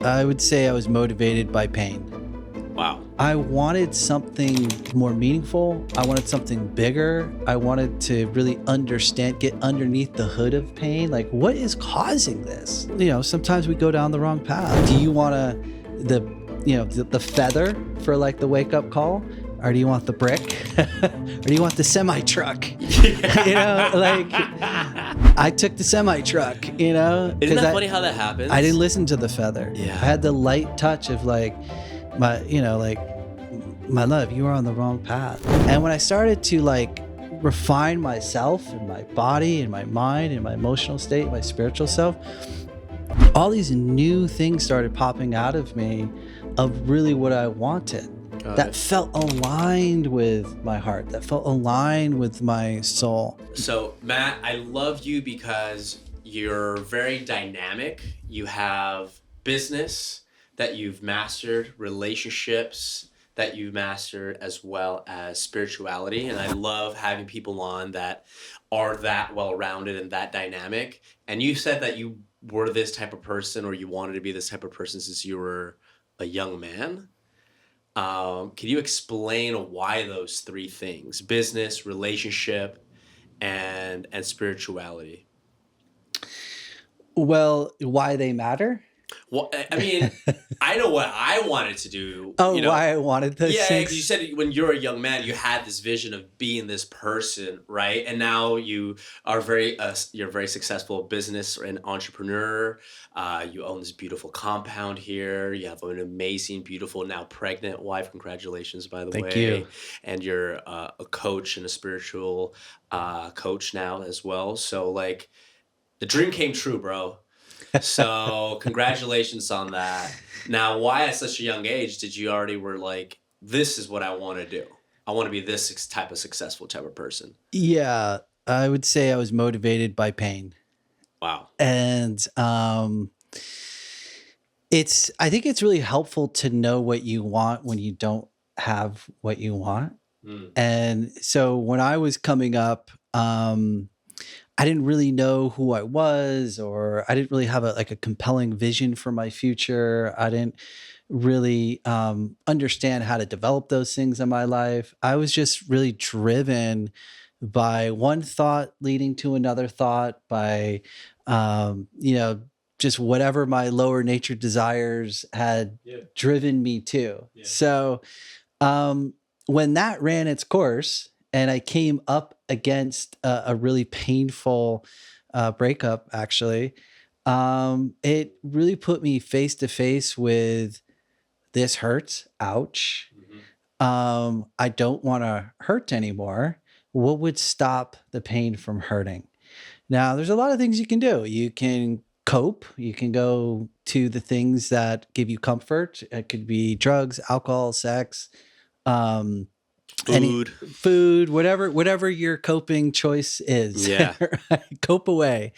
I would say I was motivated by pain. Wow. I wanted something more meaningful. I wanted something bigger. I wanted to really understand, get underneath the hood of pain. Like, what is causing this? Sometimes we go down the wrong path. Do you want the feather for like the wake up call? Or do you want the brick? Or do you want the semi truck? I took the semi truck, Isn't that funny how that happens? I didn't listen to the feather. Yeah. I had the light touch of like, my love, you are on the wrong path. And when I started to like refine myself and my body and my mind and my emotional state, my spiritual self, all these new things started popping out of me of really what I wanted. That felt aligned with my heart, that felt aligned with my soul. So Matt, I love you because you're very dynamic. You have business that you've mastered, relationships that you mastered, as well as spirituality. And I love having people on that are that well-rounded and that dynamic. And you said that you were this type of person, or you wanted to be this type of person since you were a young man. Can you explain why those three things: business, relationship, and spirituality? Well, why they matter? Well, I mean, I know what I wanted to do. Oh, why I wanted those Yeah, things? because you said when you were a young man, you had this vision of being this person, right? And now you are you're a very successful business and entrepreneur. You own this beautiful compound here. You have an amazing, beautiful, now pregnant wife. Congratulations, by the way. Thank you. And you're a coach and a spiritual coach now as well. So like, the dream came true, bro. So congratulations on that. Now, why at such a young age did you already were like, this is what I want to do? I want to be this type of successful type of person. Yeah, I would say I was motivated by pain. Wow. And I think it's really helpful to know what you want when you don't have what you want. And so when I was coming up, I didn't really know who I was, or I didn't really have a compelling vision for my future. I didn't really understand how to develop those things in my life. I was just really driven by one thought leading to another thought, by just whatever my lower nature desires had driven me to. Yeah. So when that ran its course, and I came up against a really painful breakup, actually, it really put me face to face with, this hurts. Ouch. Mm-hmm. I don't want to hurt anymore. What would stop the pain from hurting? Now, there's a lot of things you can do. You can cope. You can go to the things that give you comfort. It could be drugs, alcohol, sex, food, whatever your coping choice is. Yeah. Cope away.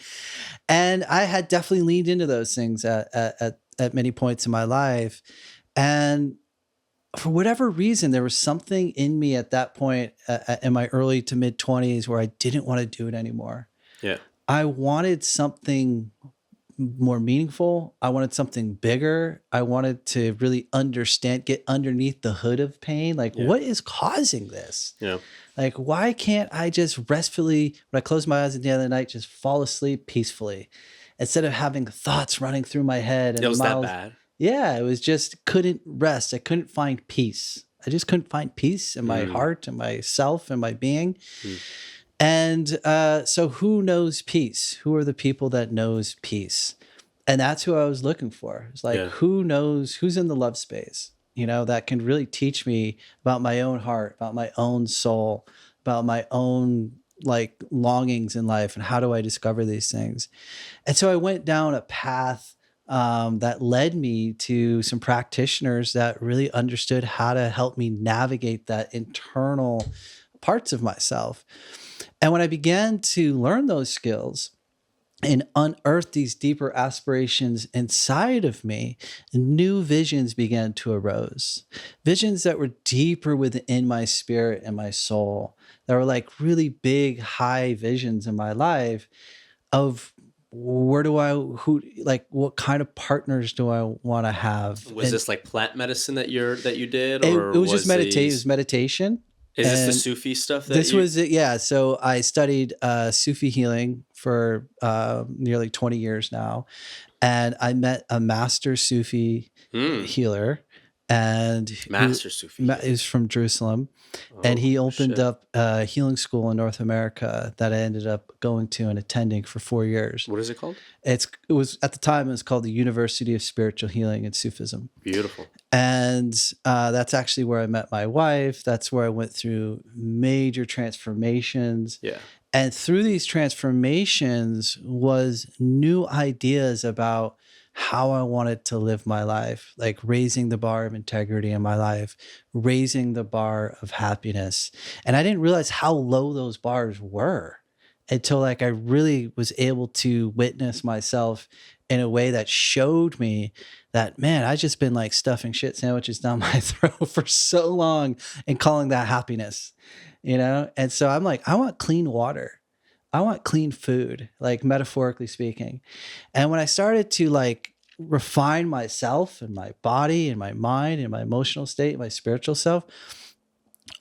And I had definitely leaned into those things at many points in my life. And for whatever reason, there was something in me at that point in my early to mid 20s where I didn't want to do it anymore. Yeah. I wanted something more meaningful. I wanted something bigger. I wanted to really understand, get underneath the hood of pain. Like, what is causing this? Yeah. Like, why can't I just restfully, when I close my eyes at the end of the night, just fall asleep peacefully instead of having thoughts running through my head? And it was that bad? Yeah, it was just couldn't rest. I couldn't find peace. I just couldn't find peace in my heart and myself and my being. And so who knows peace? Who are the people that knows peace? And that's who I was looking for. It's like, who knows, who's in the love space, that can really teach me about my own heart, about my own soul, about my own like longings in life, and how do I discover these things? And so I went down a path that led me to some practitioners that really understood how to help me navigate that internal parts of myself. And when I began to learn those skills and unearth these deeper aspirations inside of me, new visions began to arise. Visions that were deeper within my spirit and my soul, that were like really big, high visions in my life of what kind of partners do I want to have? Was And this like plant medicine that you did, it or was just meditation. is this the And Sufi stuff that this you? was it. Yeah. So I studied Sufi healing for nearly 20 years now. And I met a master Sufi healer, and Master Sufi. is from Jerusalem. And he opened up a healing school in North America that I ended up going to and attending for 4 years. What is it called? It was at the time it was called the University of Spiritual Healing and Sufism. Beautiful. And that's actually where I met my wife. That's where I went through major transformations. Yeah. And through these transformations was new ideas about how I wanted to live my life, like raising the bar of integrity in my life, raising the bar of happiness. And I didn't realize how low those bars were until like I really was able to witness myself in a way that showed me that, man, I just been like stuffing shit sandwiches down my throat for so long and calling that happiness, you know? And so I'm like, I want clean water. I want clean food, like metaphorically speaking. And when I started to like refine myself and my body and my mind and my emotional state, and my spiritual self,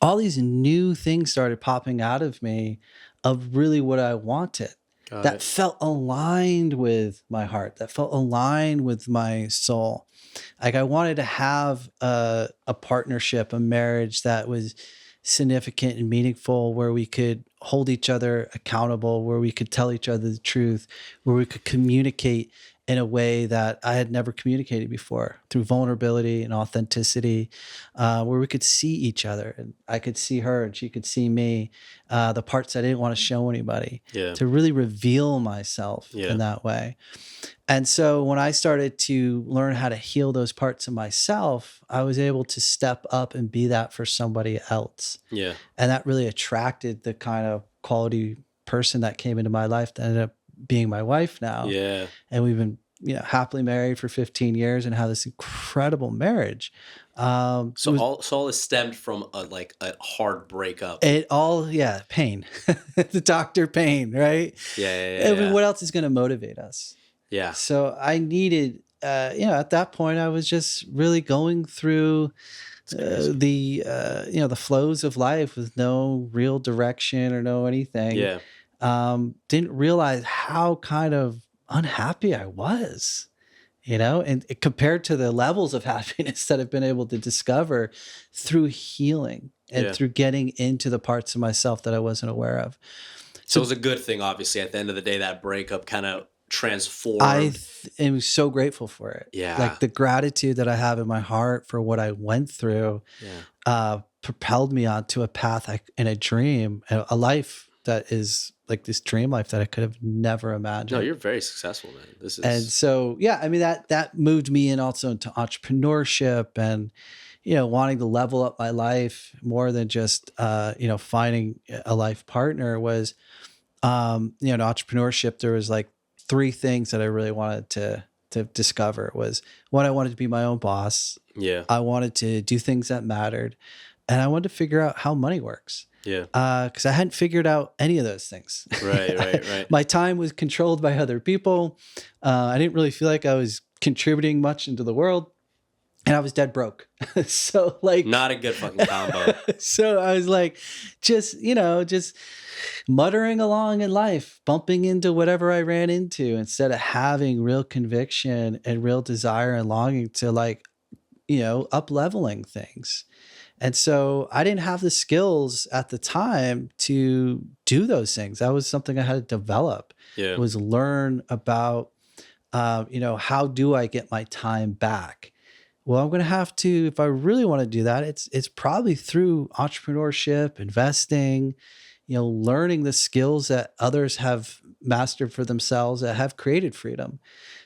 all these new things started popping out of me of really what I wanted. That felt aligned with my heart, that felt aligned with my soul. Like I wanted to have a partnership, a marriage that was significant and meaningful, where we could hold each other accountable, where we could tell each other the truth, where we could communicate in a way that I had never communicated before, through vulnerability and authenticity, where we could see each other, and I could see her and she could see me, the parts I didn't want to show anybody, to really reveal myself in that way. And so when I started to learn how to heal those parts of myself, I was able to step up and be that for somebody else. Yeah. And that really attracted the kind of quality person that came into my life that ended up being my wife now. Yeah. And we've been, happily married for 15 years and have this incredible marriage. So all this stemmed from a hard breakup. Pain, the doctor pain, right? Yeah. I mean, what else is going to motivate us? Yeah. So I needed, at that point, I was just really going through the flows of life with no real direction or no anything. Yeah. Didn't realize how kind of unhappy I was, and compared to the levels of happiness that I've been able to discover through healing and through getting into the parts of myself that I wasn't aware of. So it was a good thing, obviously, at the end of the day, that breakup kind of transformed. I am so grateful for it. Yeah. Like the gratitude that I have in my heart for what I went through propelled me onto a path and a dream, a life that is like this dream life that I could have never imagined. No, you're very successful, man. And so, I mean, that moved me in also into entrepreneurship and, wanting to level up my life more than just, finding a life partner was, in entrepreneurship, there was like 3 things that I really wanted to discover. Was one, I wanted to be my own boss. Yeah. I wanted to do things that mattered, and I wanted to figure out how money works. Yeah. Because I hadn't figured out any of those things. Right. My time was controlled by other people. I didn't really feel like I was contributing much into the world, and I was dead broke. So like, not a good fucking combo. So I was like, just muttering along in life, bumping into whatever I ran into, instead of having real conviction and real desire and longing to up leveling things. And so I didn't have the skills at the time to do those things. That was something I had to develop. Yeah. Was learn about, how do I get my time back? Well, I'm going to have to, if I really want to do that, it's probably through entrepreneurship, investing, learning the skills that others have mastered for themselves that have created freedom.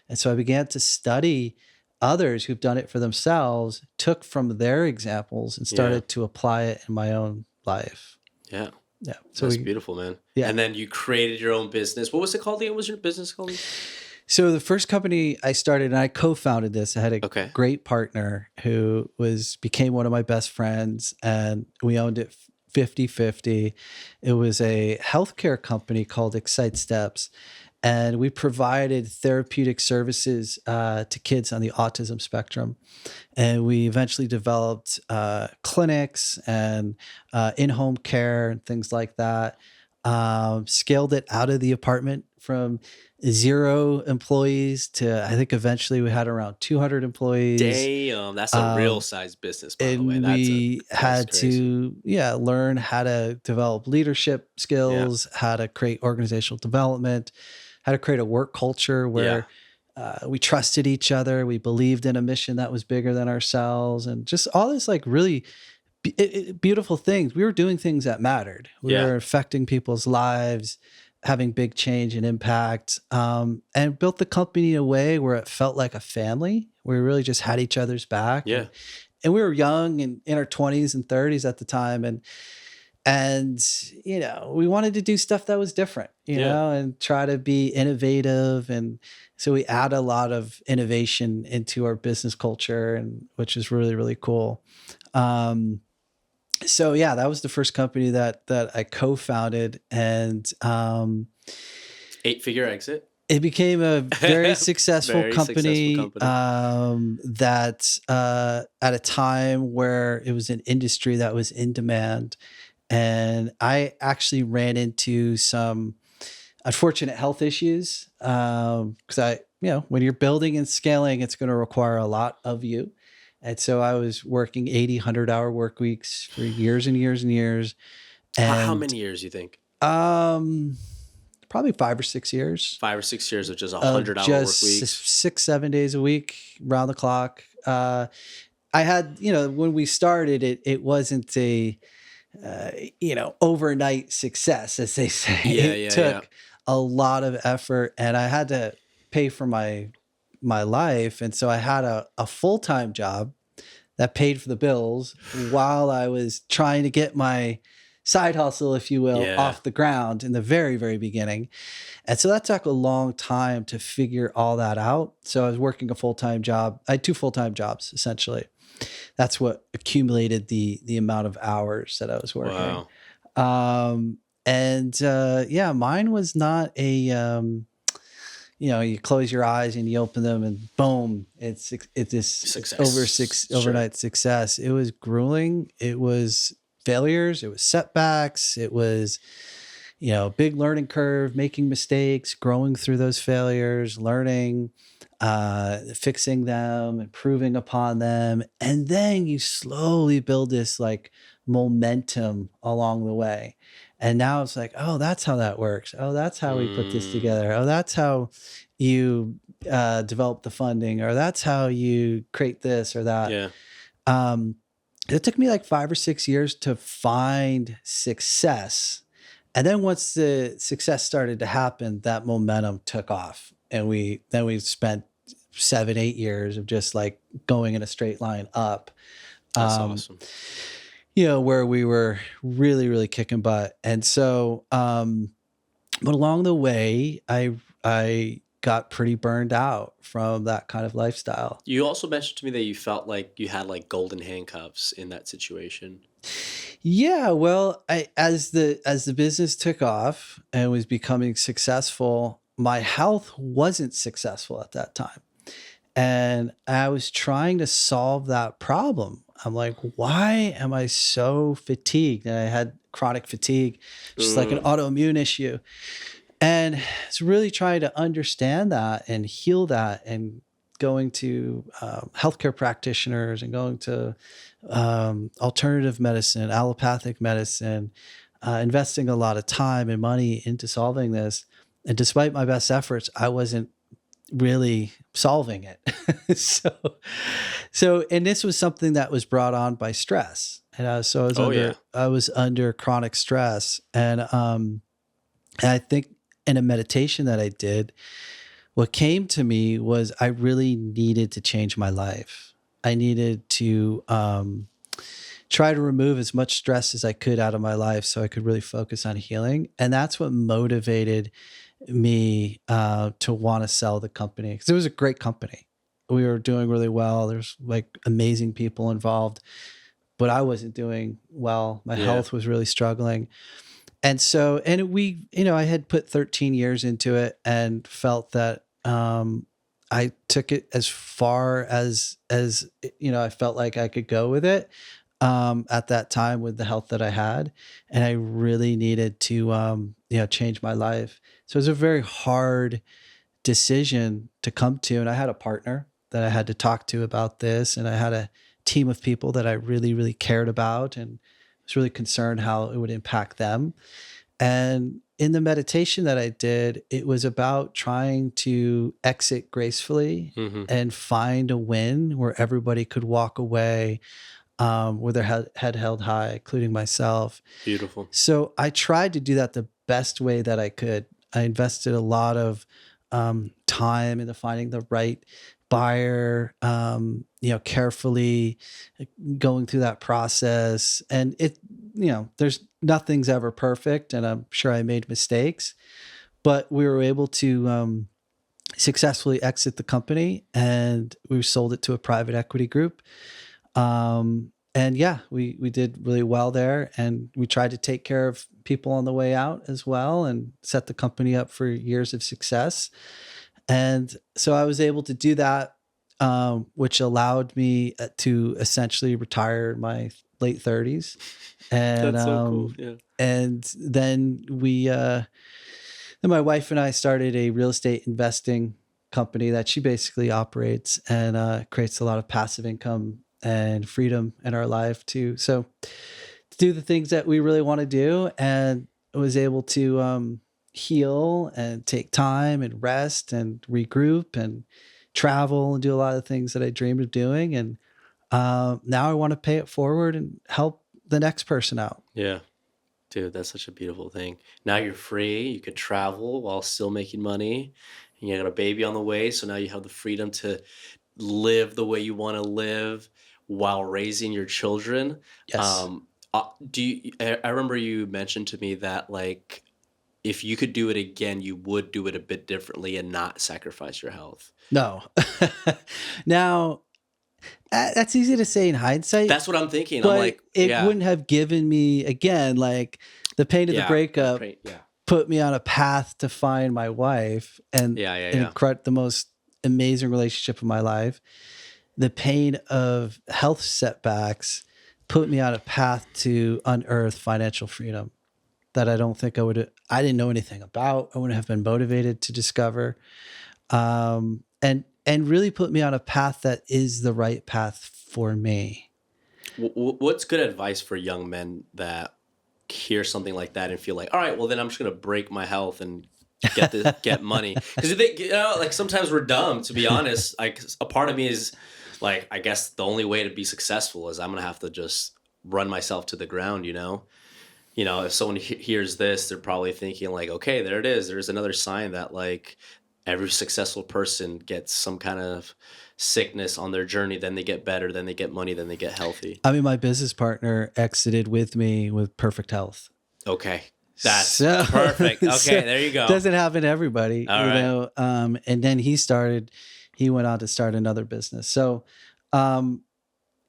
And so I began to study others who've done it for themselves, took from their examples and started to apply it in my own life. Yeah. Yeah. So that's beautiful, man. Yeah. And then you created your own business. What was it called again? What was your business called? So the first company I started, and I co-founded this, I had a great partner who became one of my best friends, and we owned it 50-50. It was a healthcare company called Excite Steps. and we provided therapeutic services to kids on the autism spectrum. And we eventually developed clinics and in-home care and things like that. Scaled it out of the apartment from 0 employees to, I think eventually we had around 200 employees. Damn, that's a real size business, by the way. And we had to learn how to develop leadership skills, how to create organizational development, how to create a work culture where we trusted each other. We believed in a mission that was bigger than ourselves, and just all this like really beautiful things. We were doing things that mattered. We were affecting people's lives, having big change and impact, and built the company in a way where it felt like a family. We really just had each other's back. Yeah. And we were young and in our 20s and 30s at the time. And, you know, we wanted to do stuff that was different, you know, and try to be innovative. And so we add a lot of innovation into our business culture, and which is really, really cool. So yeah, that was the first company that I co-founded, and 8-figure exit. It became a very successful company, that at a time where it was an industry that was in demand. And I actually ran into some unfortunate health issues because when you're building and scaling, it's going to require a lot of you. And so I was working 80, 100-hour work weeks for years and years and years. And how many years do you think? Probably 5 or 6 years. 5 or 6 years of just 100-hour work weeks. 6, 7 days a week, round the clock. I had, when we started, it wasn't a, overnight success, as they say. It took a lot of effort, and I had to pay for my life. And so I had a full-time job that paid for the bills while I was trying to get my side hustle, if you will, off the ground in the very, very beginning. And so that took a long time to figure all that out. So I was working a full-time job. I had 2 full-time jobs, essentially. That's what accumulated the amount of hours that I was working. Wow. Mine was not a, you close your eyes and you open them and boom, it's this overnight success. It was grueling. It was failures. It was setbacks. It was, big learning curve, making mistakes, growing through those failures, learning, fixing them, improving upon them. And then you slowly build this like momentum along the way. And now it's like, oh, that's how that works. Oh, that's how we put this together. Oh, that's how you develop the funding, or that's how you create this or that. Yeah. It took me like 5 or 6 years to find success. And then once the success started to happen, that momentum took off. And we spent 7, 8 years of just like going in a straight line up. That's awesome. Where we were really, really kicking butt. And so, but along the way, I got pretty burned out from that kind of lifestyle. You also mentioned to me that you felt like you had like golden handcuffs in that situation. Yeah, well, as the business took off and was becoming successful, my health wasn't successful at that time. And I was trying to solve that problem. I'm like, why am I so fatigued? And I had chronic fatigue, just like an autoimmune issue. And it's really trying to understand that and heal that, and going to healthcare practitioners and going to alternative medicine, allopathic medicine, investing a lot of time and money into solving this. And despite my best efforts, I wasn't really solving it. And this was something that was brought on by stress. And I was under chronic stress. And I think in a meditation that I did, what came to me was I really needed to change my life. I needed to try to remove as much stress as I could out of my life so I could really focus on healing. And that's what motivated me to want to sell the company, because it was a great company. We were doing really well. There's like amazing people involved, but I wasn't doing well. My health was really struggling. And so, and we, I had put 13 years into it and felt that, I took it as far as, I felt like I could go with it, at that time with the health that I had. And I really needed to, change my life. So it was a very hard decision to come to. And I had a partner that I had to talk to about this. And I had a team of people that I really, really cared about and was really concerned how it would impact them. And in the meditation that I did, it was about trying to exit gracefully and find a win where everybody could walk away with their head held high, including myself. Beautiful. So I tried to do that the best way that I could. I invested a lot of time into finding the right buyer, carefully going through that process. And there's nothing's ever perfect, and I'm sure I made mistakes, but we were able to successfully exit the company, and we sold it to a private equity group. And yeah, we did really well there, and we tried to take care of people on the way out as well and set the company up for years of success. And so I was able to do that, which allowed me to essentially retire in my late 30s. And, That's so cool. Yeah. And then then my wife and I started a real estate investing company that she basically operates and creates a lot of passive income and freedom in our life too. So to do the things that we really want to do, and was able to heal and take time and rest and regroup and travel and do a lot of things that I dreamed of doing. And now I want to pay it forward and help the next person out. Yeah. Dude, that's such a beautiful thing. Now you're free. You could travel while still making money. And you got a baby on the way. So now you have the freedom to live the way you want to live while raising your children. Yes. I remember you mentioned to me that, like, if you could do it again, you would do it a bit differently and not sacrifice your health. No. Now, that's easy to say in hindsight. That's what I'm thinking. But I'm like, it yeah. wouldn't have given me, again, like the pain of the breakup put me on a path to find my wife and the most amazing relationship of my life. The pain of health setbacks put me on a path to unearth financial freedom that I don't think I didn't know anything about. I wouldn't have been motivated to discover. And really put me on a path that is the right path for me. What's good advice for young men that hear something like that and feel like, all right, well then I'm just going to break my health and get money? Because like sometimes we're dumb, to be honest. Like a part of me is like, I guess the only way to be successful is I'm going to have to just run myself to the ground, if someone hears this, they're probably thinking like, okay, there it is. There's another sign that like every successful person gets some kind of sickness on their journey. Then they get better, then they get money, then they get healthy. I mean, my business partner exited with me with perfect health. Okay. That's perfect. Okay, there you go. Doesn't happen to everybody, All right. And then he went on to start another business. So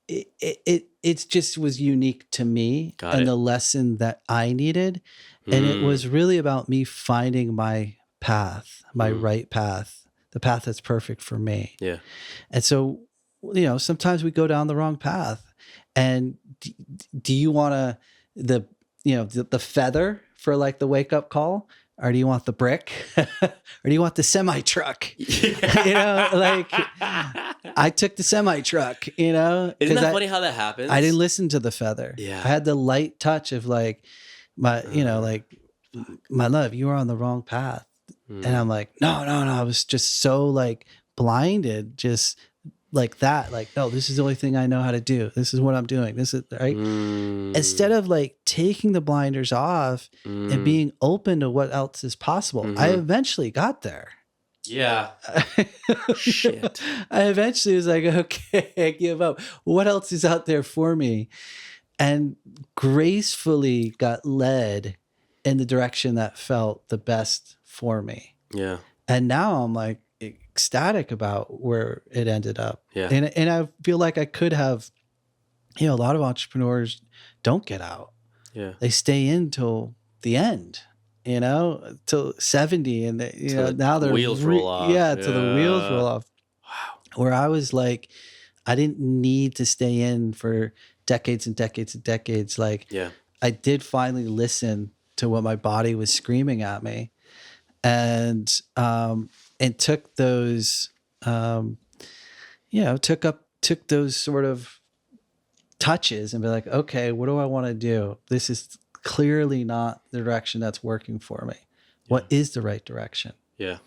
it just was unique to me and the lesson that I needed. And it was really about me finding my path, my right path, the path that's perfect for me. Yeah. And so, sometimes we go down the wrong path. And do you want the feather for like the wake up call? Or do you want the brick? Or do you want the semi truck? Like I took the semi truck, Isn't that funny how that happens? I didn't listen to the feather. Yeah. I had the light touch of like like my love, you were on the wrong path. And I'm like, no. I was just so like blinded, just like that. Like, no, this is the only thing I know how to do. This is what I'm doing. This is right. Instead of like taking the blinders off and being open to what else is possible, I eventually got there. Yeah. Shit. I eventually was like, okay, I give up. What else is out there for me? And gracefully got led in the direction that felt the best for me. Yeah. And now I'm like ecstatic about where it ended up. Yeah. And I feel like I could have, a lot of entrepreneurs don't get out. Yeah. They stay in till the end, till 70, and now they're wheels roll off. till the wheels roll off. Wow. Where I was like, I didn't need to stay in for decades and decades and decades. Like, Yeah. I did finally listen to what my body was screaming at me, and took those, took those sort of touches and be like, okay, what do I want to do? This is clearly not the direction that's working for me. What is the right direction? Yeah.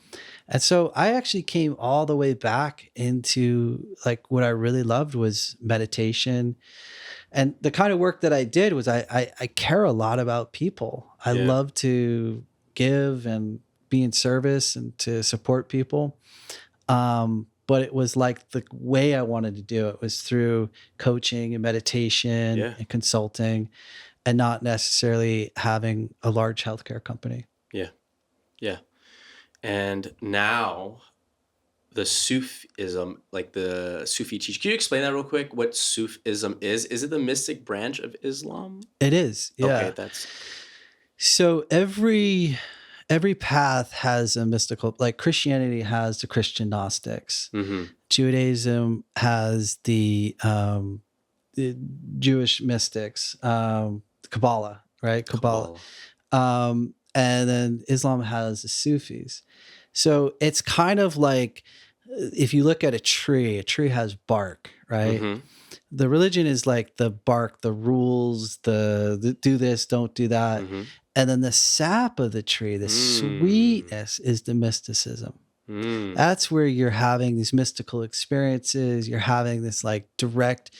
And so I actually came all the way back into like what I really loved was meditation. And the kind of work that I did was I care a lot about people. I love to give and be in service and to support people. But it was like the way I wanted to do it was through coaching and meditation and consulting, and not necessarily having a large healthcare company. Yeah. Yeah. And now the Sufism, like the Sufi teach. Can you explain that real quick? What Sufism is? Is it the mystic branch of Islam? It is. Yeah. Okay, So every path has a mystical, like Christianity has the Christian Gnostics. Mm-hmm. Judaism has the Jewish mystics, Kabbalah, right? Kabbalah. And then Islam has the Sufis. So it's kind of like, if you look at a tree has bark, right? Mm-hmm. The religion is like the bark, the rules, the do this, don't do that. Mm-hmm. And then the sap of the tree, the sweetness, is the mysticism. That's where you're having these mystical experiences. You're having this like direct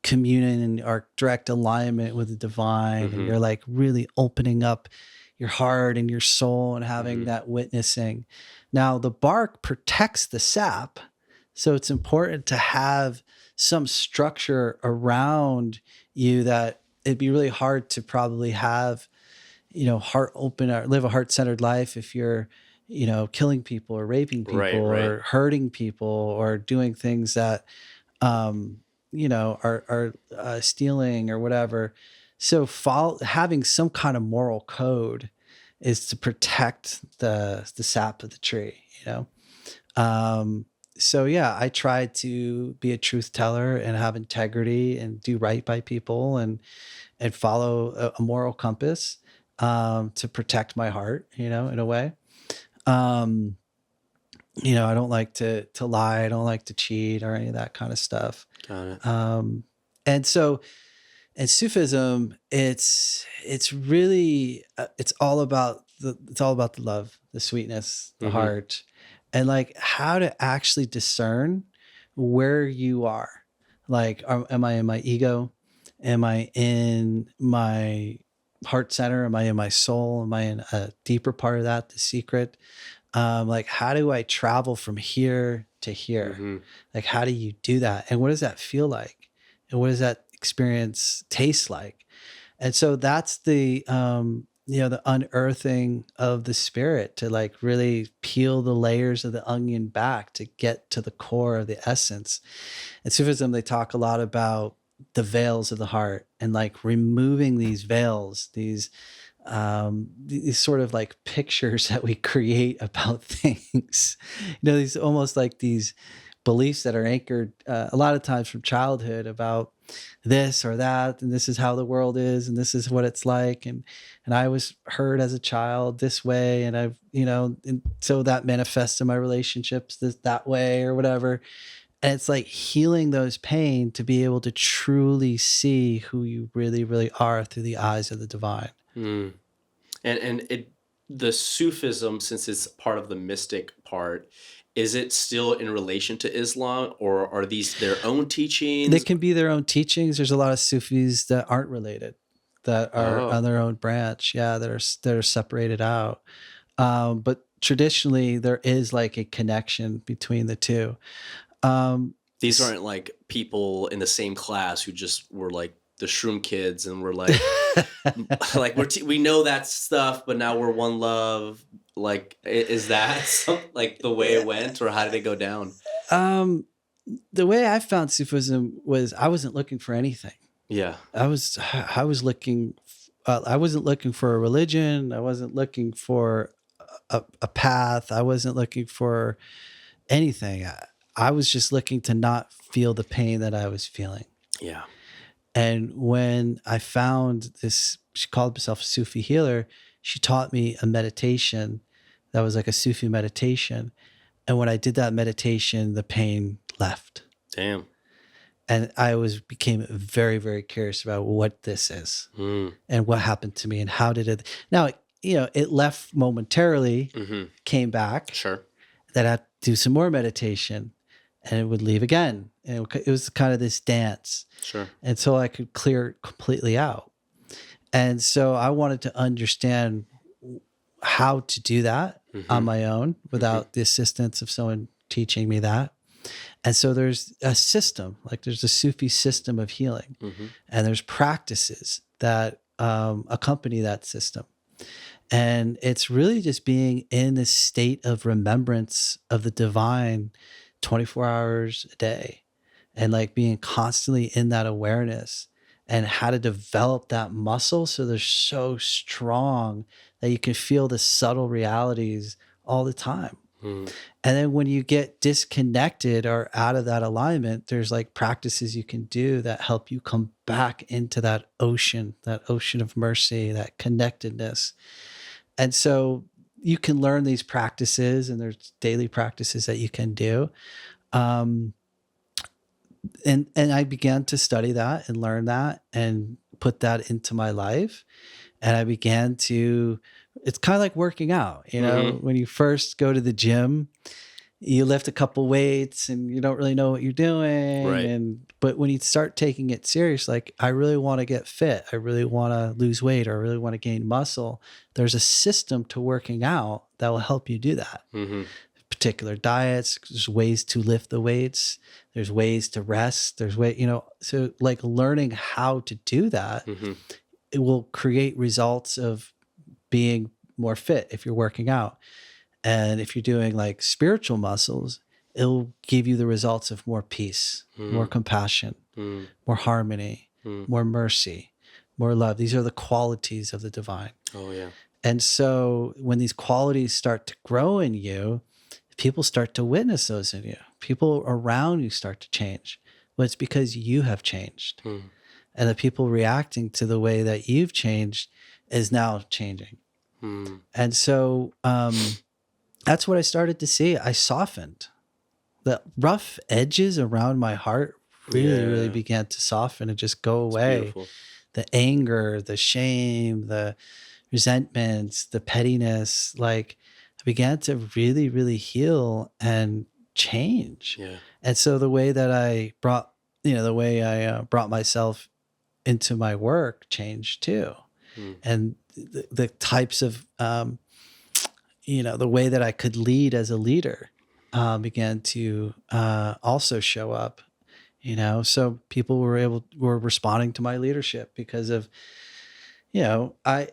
communion or direct alignment with the divine. And you're like really opening up your heart and your soul and having that witnessing. Now, the bark protects the sap. So it's important to have some structure around you that it'd be really hard to probably have, heart open or live a heart-centered life if you're, killing people or raping people or hurting people or doing things that, are stealing or whatever. So having some kind of moral code is to protect the sap of the tree, So yeah, I try to be a truth teller and have integrity and do right by people and follow a moral compass to protect my heart, in a way. I don't like to lie. I don't like to cheat or any of that kind of stuff. Got it. And so, in Sufism, it's really it's all about the love, the sweetness, the heart, and like how to actually discern where you are. Like, am I in my ego? Am I in my heart center? Am I in my soul? Am I in a deeper part of that, the secret? Like, how do I travel from here to here? Like, how do you do that? And what does that feel like? And what does that experience taste like? And so that's the, the unearthing of the spirit to like really peel the layers of the onion back to get to the core of the essence. In Sufism, they talk a lot about the veils of the heart and like removing these veils, these sort of like pictures that we create about things, these almost like these beliefs that are anchored a lot of times from childhood about this or that, and this is how the world is, and this is what it's like, and I was hurt as a child this way, and I've and so that manifests in my relationships that way or whatever. And it's like healing those pain to be able to truly see who you really, really are through the eyes of the divine. And the Sufism, since it's part of the mystic part, is it still in relation to Islam, or are these their own teachings? They can be their own teachings. There's a lot of Sufis that aren't related, that are on their own branch. Yeah, that are separated out. But traditionally, there is like a connection between the two. These aren't like people in the same class who just were like the shroom kids and we're like, like we know that stuff, but now we're one love. Like, is that like the way it went, or how did it go down? The way I found Sufism was I wasn't looking for anything. Yeah. I was looking I wasn't looking for a religion. I wasn't looking for a path. I wasn't looking for anything. I was just looking to not feel the pain that I was feeling. Yeah. And when I found this, she called herself a Sufi healer. She taught me a meditation that was like a Sufi meditation. And when I did that meditation, the pain left. Damn. And I became very, very curious about what this is and what happened to me and how did it. Now, it left momentarily, came back. Sure. Then I had to do some more meditation and it would leave again. And it was kind of this dance. Sure. Until I could clear it completely out. And so I wanted to understand how to do that on my own without the assistance of someone teaching me that. And so there's a system, like there's a Sufi system of healing, and there's practices that accompany that system. And it's really just being in this state of remembrance of the divine 24 hours a day, and like being constantly in that awareness, and how to develop that muscle so they're so strong that you can feel the subtle realities all the time. And then when you get disconnected or out of that alignment, there's like practices you can do that help you come back into that ocean of mercy, that connectedness. And so you can learn these practices, and there's daily practices that you can do. And I began to study that and learn that and put that into my life. And I began to, it's kind of like working out, when you first go to the gym, you lift a couple weights and you don't really know what you're doing. Right. But when you start taking it serious, like I really want to get fit, I really want to lose weight, or I really want to gain muscle, there's a system to working out that will help you do that. Particular diets, there's ways to lift the weights, there's ways to rest, there's so like learning how to do that, it will create results of being more fit if you're working out. And if you're doing like spiritual muscles, it'll give you the results of more peace, more compassion, more harmony, more mercy, more love. These are the qualities of the divine. Oh, yeah. And so when these qualities start to grow in you, people start to witness those in you. People around you start to change. But it's because you have changed. And the people reacting to the way that you've changed is now changing. And so that's what I started to see. I softened. The rough edges around my heart really began to soften and just go away. The anger, the shame, the resentments, the pettiness, like I began to really, really heal and change. Yeah. And so the way that I brought, brought myself into my work changed too. And the types of, the way that I could lead as a leader began to also show up, so people were responding to my leadership because of, I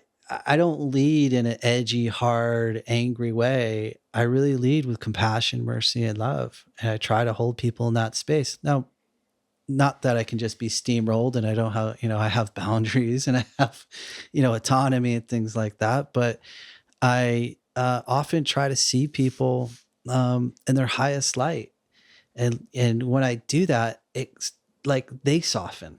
don't lead in an edgy, hard, angry way. I really lead with compassion, mercy, and love. And I try to hold people in that space. Now, not that I can just be steamrolled and I don't have, I have boundaries and I have, autonomy and things like that. But I often try to see people in their highest light. And when I do that, it's like they soften.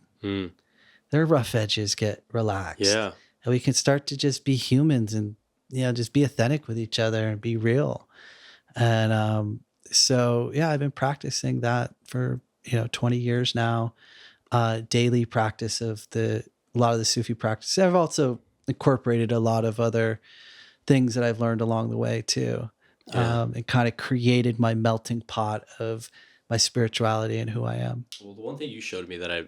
Their rough edges get relaxed. Yeah. And we can start to just be humans and, just be authentic with each other and be real. And so, I've been practicing that for, 20 years now, daily practice of a lot of the Sufi practice. I've also incorporated a lot of other things that I've learned along the way too. And kind of created my melting pot of my spirituality and who I am. Well, the one thing you showed me that I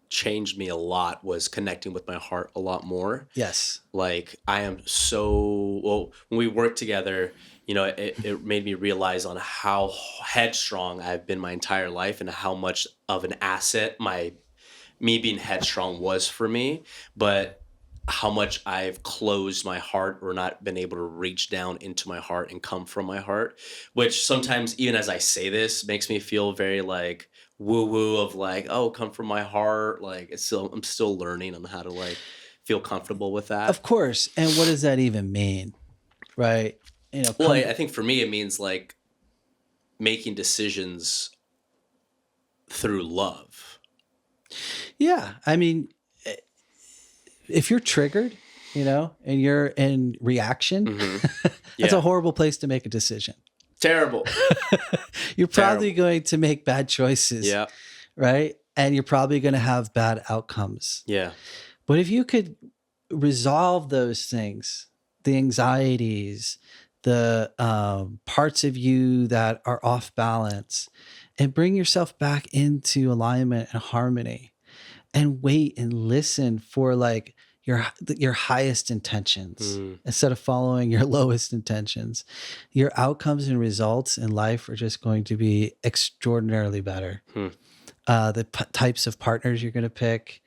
changed me a lot was connecting with my heart a lot more. Yes. Like I am when we worked together, it made me realize on how headstrong I've been my entire life and how much of an asset me being headstrong was for me, but how much I've closed my heart or not been able to reach down into my heart and come from my heart, which sometimes even as I say this makes me feel very like woo woo of like, oh, come from my heart. Like I'm still learning on how to feel comfortable with that. Of course. And what does that even mean? Right. Well, I think for me, it means like making decisions through love. Yeah. I mean, if you're triggered, and you're in reaction, that's a horrible place to make a decision. Terrible. You're probably going to make bad choices. Yeah. Right. And you're probably going to have bad outcomes. Yeah. But if you could resolve those things, the anxieties, the parts of you that are off balance, and bring yourself back into alignment and harmony, and wait and listen for like your highest intentions instead of following your lowest intentions, your outcomes and results in life are just going to be extraordinarily better. The types of partners you're going to pick,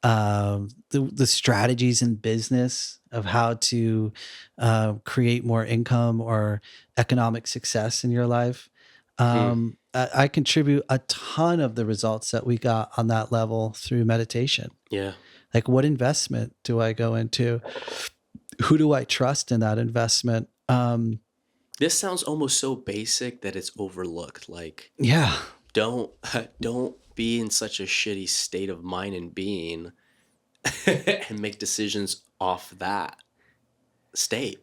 the strategies in business of how to create more income or economic success in your life. I contribute a ton of the results that we got on that level through meditation. Yeah. Like, what investment do I go into? Who do I trust in that investment? This sounds almost so basic that it's overlooked. Like, yeah, don't be in such a shitty state of mind and being and make decisions off that state.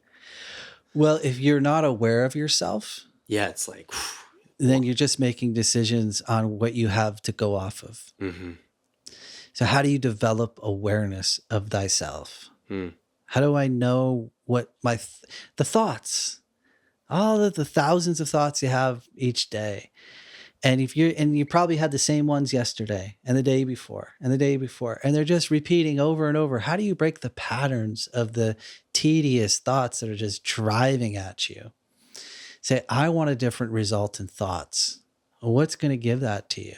Well, if you're not aware of yourself, yeah, it's like, then you're just making decisions on what you have to go off of. So how do you develop awareness of thyself? How do I know what the thoughts, all of the thousands of thoughts you have each day? And you probably had the same ones yesterday and the day before and the day before, and they're just repeating over and over. How do you break the patterns of the tedious thoughts that are just driving at you? Say, I want a different result in thoughts. Well, what's going to give that to you?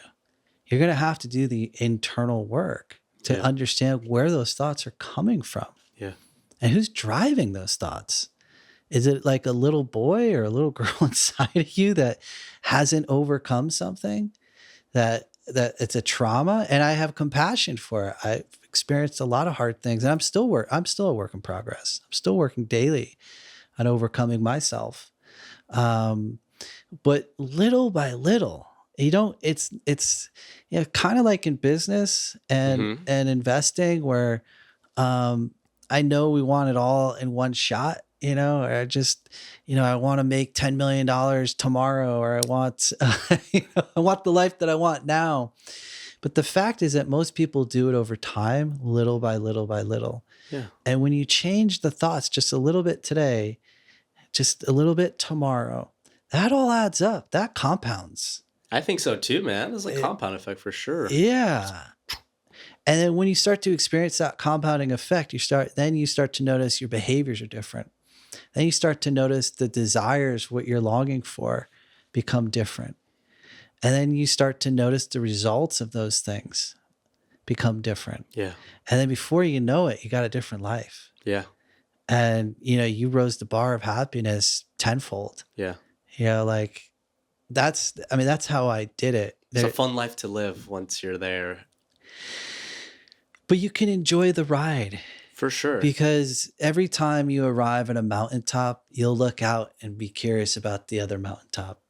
You're going to have to do the internal work to understand where those thoughts are coming from. Yeah. And who's driving those thoughts? Is it like a little boy or a little girl inside of you that hasn't overcome something, that it's a trauma? And I have compassion for it. I've experienced a lot of hard things, and I'm still a work in progress. I'm still working daily on overcoming myself. But little by little, it's kind of like in business and investing where, I know we want it all in one shot, or I just, I want to make $10 million tomorrow, or I want, I want the life that I want now. But the fact is that most people do it over time, little by little by little. Yeah. And when you change the thoughts just a little bit today, just a little bit tomorrow, that all adds up. That compounds. I think so too, man. There's a compound effect for sure. Yeah. And then when you start to experience that compounding effect, you start to notice your behaviors are different. Then you start to notice the desires, what you're longing for, become different. And then you start to notice the results of those things become different. Yeah. And then before you know it, you got a different life. Yeah. And, you rose the bar of happiness tenfold. Yeah. Like that's how I did it. It's a fun life to live once you're there. But you can enjoy the ride. For sure. Because every time you arrive at a mountaintop, you'll look out and be curious about the other mountaintop.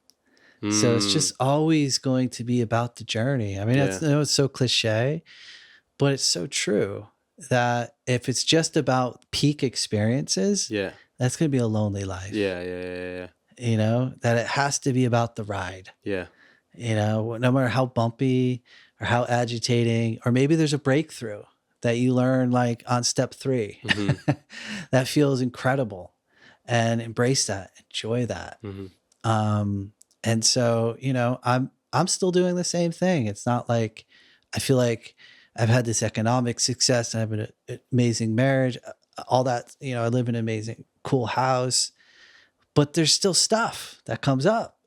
So it's just always going to be about the journey. I mean, I know it's so cliche, but it's so true that if it's just about peak experiences, that's going to be a lonely life. Yeah. That it has to be about the ride. Yeah. No matter how bumpy or how agitating, or maybe there's a breakthrough that you learn like on step 3 that feels incredible, and embrace that, enjoy that. And so, I'm still doing the same thing. It's not like I feel like I've had this economic success and I have an amazing marriage, all that, I live in an amazing, cool house, but there's still stuff that comes up,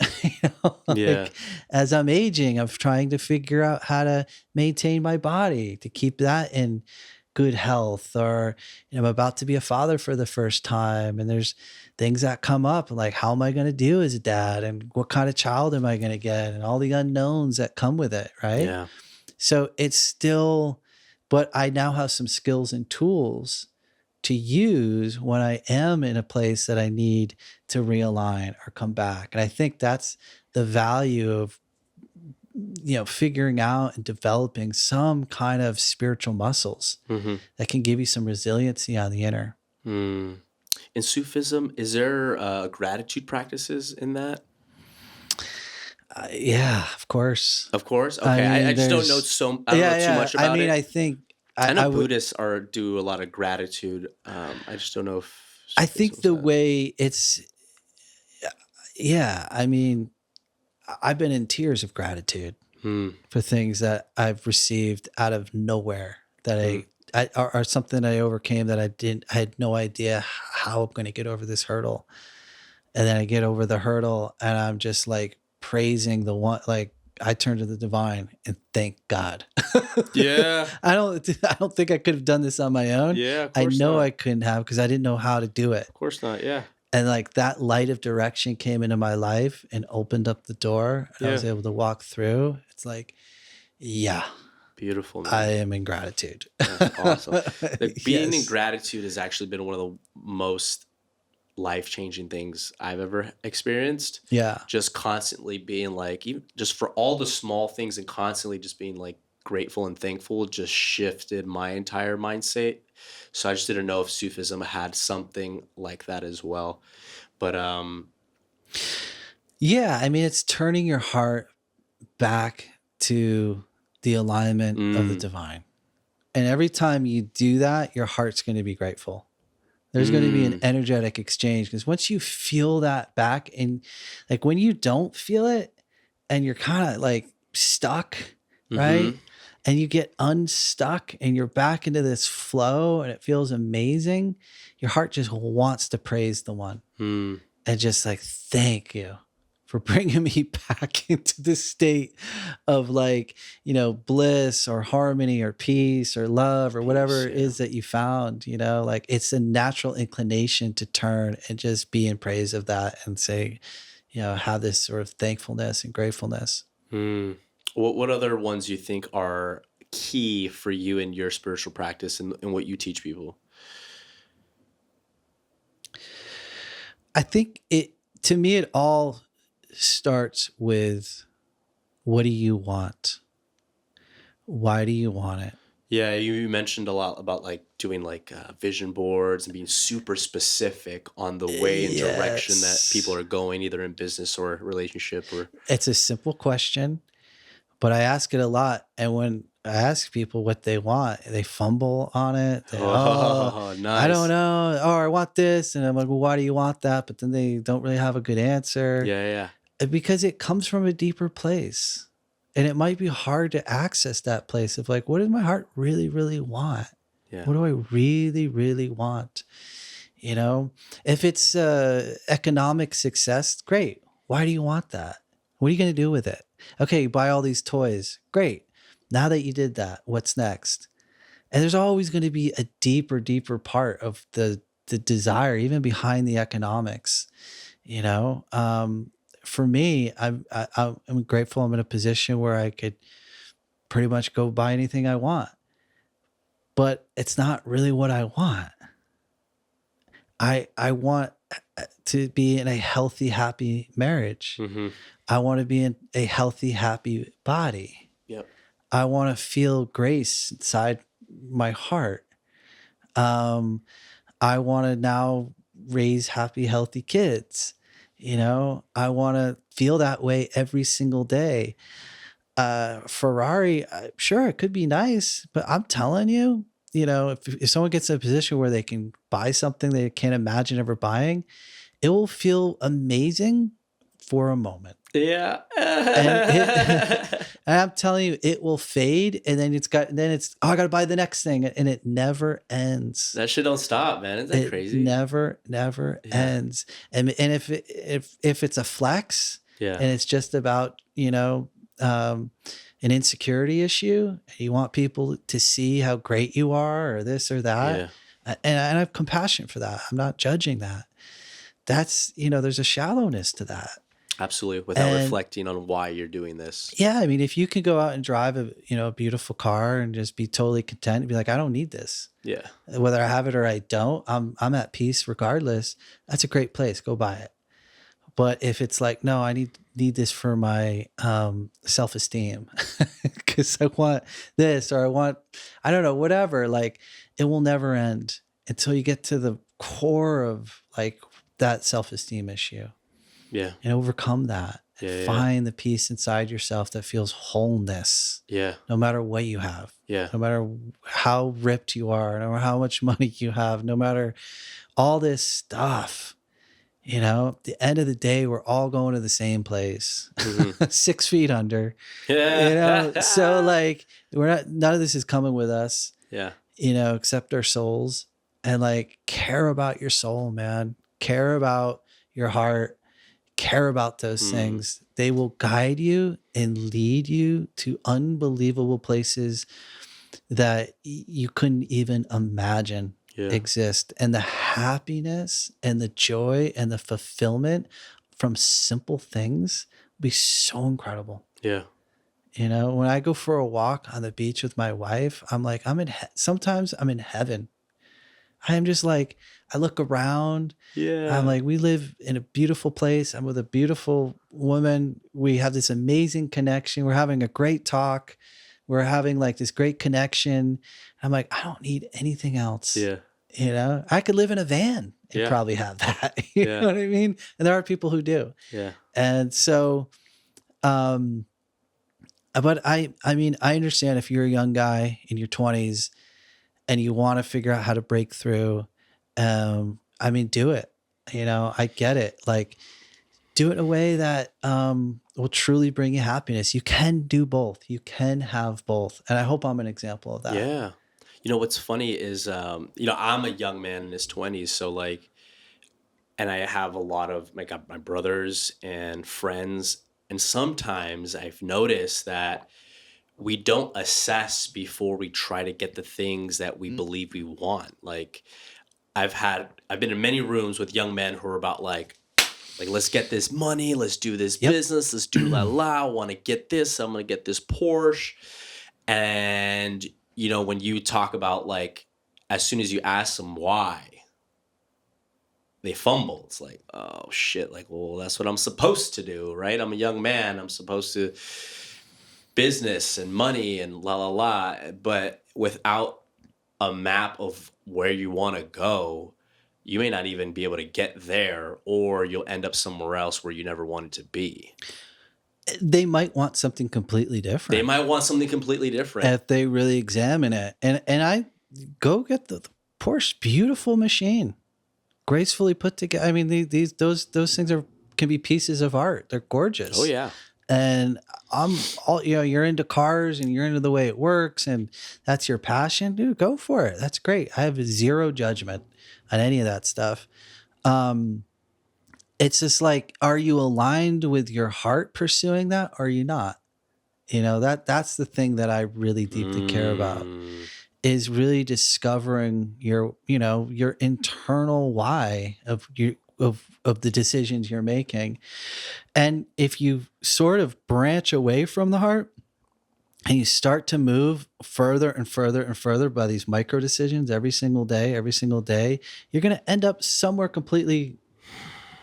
as I'm aging, I'm trying to figure out how to maintain my body, to keep that in good health, or, I'm about to be a father for the first time. And there's things that come up like, how am I going to do as a dad, and what kind of child am I going to get, and all the unknowns that come with it. Right. Yeah. So it's still but I now have some skills and tools to use when I am in a place that I need to realign or come back. And I think that's the value of, figuring out and developing some kind of spiritual muscles that can give you some resiliency on the inner. In Sufism, is there gratitude practices in that? Yeah, of course. Of course. Okay. I just don't know I don't know too much about it. I think I know Buddhists do a lot of gratitude. I just don't know if I think the Sufism way it's, I've been in tears of gratitude for things that I've received out of nowhere that or something I overcame that I had no idea how I'm going to get over this hurdle. And then I get over the hurdle and I'm just like praising the one, like I turn to the divine and thank God. Yeah. I don't think I could have done this on my own. Yeah, of I course know not. I couldn't have because I didn't know how to do it. Of course not. Yeah. And like that light of direction came into my life and opened up the door. And I was able to walk through. It's like, yeah. Beautiful, man. I am in gratitude. That's awesome. Being in Yes. gratitude has actually been one of the most life-changing things I've ever experienced. Yeah. Just constantly being like, even just for all the small things and constantly just being like grateful and thankful just shifted my entire mindset. So I just didn't know if Sufism had something like that as well. But yeah, I mean, it's turning your heart back to the alignment of the divine. And every time you do that, your heart's going to be grateful. There's going to be an energetic exchange because once you feel that back, and like when you don't feel it and you're kind of like stuck, right? And you get unstuck and you're back into this flow and it feels amazing. Your heart just wants to praise the one and just like, thank you for bringing me back into this state of like, bliss or harmony or peace or love or whatever it is that you found, like it's a natural inclination to turn and just be in praise of that and say, have this sort of thankfulness and gratefulness. What other ones you think are key for you in your spiritual practice and what you teach people? I think to me, it all starts with, what do you want? Why do you want it? Yeah, you mentioned a lot about like doing like vision boards and being super specific on the way and direction that people are going, either in business or relationship. Or it's a simple question, but I ask it a lot. And when I ask people what they want, they fumble on it. Nice. I don't know. Oh, I want this. And I'm like, well, why do you want that? But then they don't really have a good answer. Yeah. Because it comes from a deeper place. And it might be hard to access that place of like, what does my heart really, really want? Yeah. What do I really, really want? If it's economic success, great. Why do you want that? What are you going to do with it? Okay, you buy all these toys. Great. Now that you did that, what's next? And there's always going to be a deeper part of the desire, even behind the economics. For me, I'm grateful I'm in a position where I could pretty much go buy anything I want. But it's not really what I want. I want to be in a healthy, happy marriage. I want to be in a healthy, happy body. Yep. I want to feel grace inside my heart. I want to now raise happy, healthy kids. I want to feel that way every single day. Ferrari, sure, it could be nice, but I'm telling you, if someone gets in a position where they can buy something they can't imagine ever buying, it will feel amazing for a moment. Yeah. And I'm telling you, it will fade, and then I got to buy the next thing, and it never ends. That shit don't stop, man. Isn't that crazy? Never ends. And if it's a flex, and it's just about an insecurity issue, you want people to see how great you are, or this or that, and I have compassion for that. I'm not judging that. That's there's a shallowness to that. Absolutely. Without reflecting on why you're doing this. Yeah, I mean, if you can go out and drive a beautiful car and just be totally content and be like, I don't need this. Yeah. Whether I have it or I don't, I'm at peace regardless. That's a great place. Go buy it. But if it's like, no, I need this for my self-esteem because I want this or I don't know, whatever, like it will never end until you get to the core of like that self-esteem issue. Yeah. And overcome that. And find the peace inside yourself that feels wholeness. Yeah. No matter what you have. Yeah. No matter how ripped you are, no matter how much money you have, no matter all this stuff. At the end of the day, we're all going to the same place, 6 feet under. Yeah. So like none of this is coming with us. Yeah. Except our souls, and like care about your soul, man. Care about your heart. Care about those things. They will guide you and lead you to unbelievable places that you couldn't even imagine exist. And the happiness and the joy and the fulfillment from simple things will be so incredible. Yeah. When I go for a walk on the beach with my wife, I'm like, sometimes I'm in heaven. I am just like, I look around. Yeah. I'm like, we live in a beautiful place. I'm with a beautiful woman. We have this amazing connection. We're having a great talk. We're having like this great connection. I'm like, I don't need anything else. Yeah. I could live in a van and probably have that. You know what I mean? And there are people who do. Yeah. And so, but I mean, I understand if you're a young guy in your 20s and you want to figure out how to break through, I mean, do it. I get it. Like, do it in a way that will truly bring you happiness. You can do both. You can have both. And I hope I'm an example of that. Yeah. What's funny is, I'm a young man in his 20s. So like, and I have a lot of my brothers and friends. And sometimes I've noticed that we don't assess before we try to get the things that we believe we want. Like I've been in many rooms with young men who are about like, let's get this money, let's do this business, let's do I want to get this, I'm going to get this Porsche. And, when you talk about like, as soon as you ask them why, they fumble. It's like, oh shit, like, well, that's what I'm supposed to do, right? I'm a young man, I'm supposed to business and money and la la la, but without a map of where you want to go, you may not even be able to get there, or you'll end up somewhere else where you never wanted to be. They might want something completely different. If they really examine it. And I go get the Porsche, beautiful machine, gracefully put together. I mean, those things can be pieces of art. They're gorgeous. Oh yeah. And you're into cars and you're into the way it works and that's your passion, dude, go for it. That's great. I have zero judgment on any of that stuff. It's just like, are you aligned with your heart pursuing that? Or are you not? That's the thing that I really deeply care about, is really discovering your internal why of the decisions you're making. And if you sort of branch away from the heart and you start to move further and further and further by these micro decisions every single day, you're going to end up somewhere completely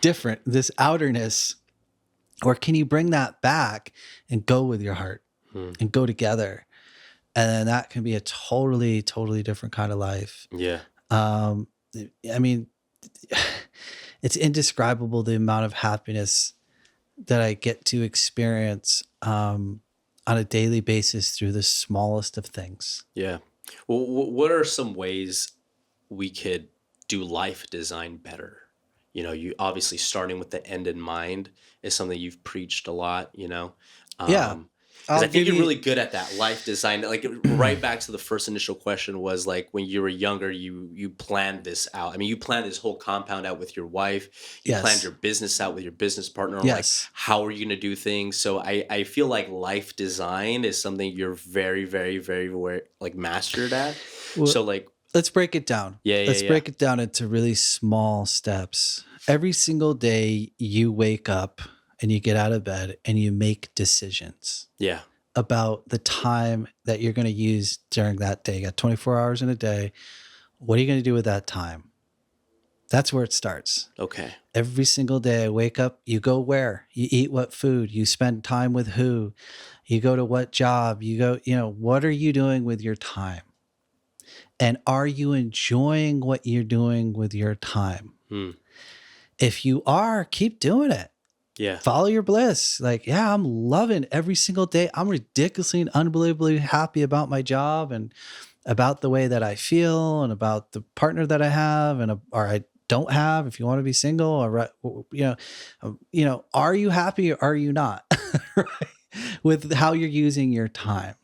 different, this outerness. Or can you bring that back and go with your heart and go together? And then that can be a totally, totally different kind of life. Yeah. I mean, it's indescribable the amount of happiness that I get to experience on a daily basis through the smallest of things. Yeah. Well, what are some ways we could do life design better? You obviously starting with the end in mind is something you've preached a lot, Yeah. Because I think you're really good at that life design. Like right back to the first initial question was like, when you were younger, you planned this out. I mean, you planned this whole compound out with your wife. You planned your business out with your business partner. Like, how are you going to do things? So I feel like life design is something you're very, very, very, very like mastered at. Well, so like, let's break it down. Let's break it down into really small steps. Every single day you wake up and you get out of bed and you make decisions Yeah. about the time that you're going to use during that day. You got 24 hours in a day. What are you going to do with that time? That's where it starts. Okay. Every single day I wake up, you go where? You eat what food? You spend time with who? You go to what job? You go, what are you doing with your time? And are you enjoying what you're doing with your time? If you are, keep doing it. Yeah. Follow your bliss. Like, yeah, I'm loving every single day. I'm ridiculously and unbelievably happy about my job and about the way that I feel and about the partner that I have or I don't have, if you want to be single, or, are you happy or are you not? Right? With how you're using your time,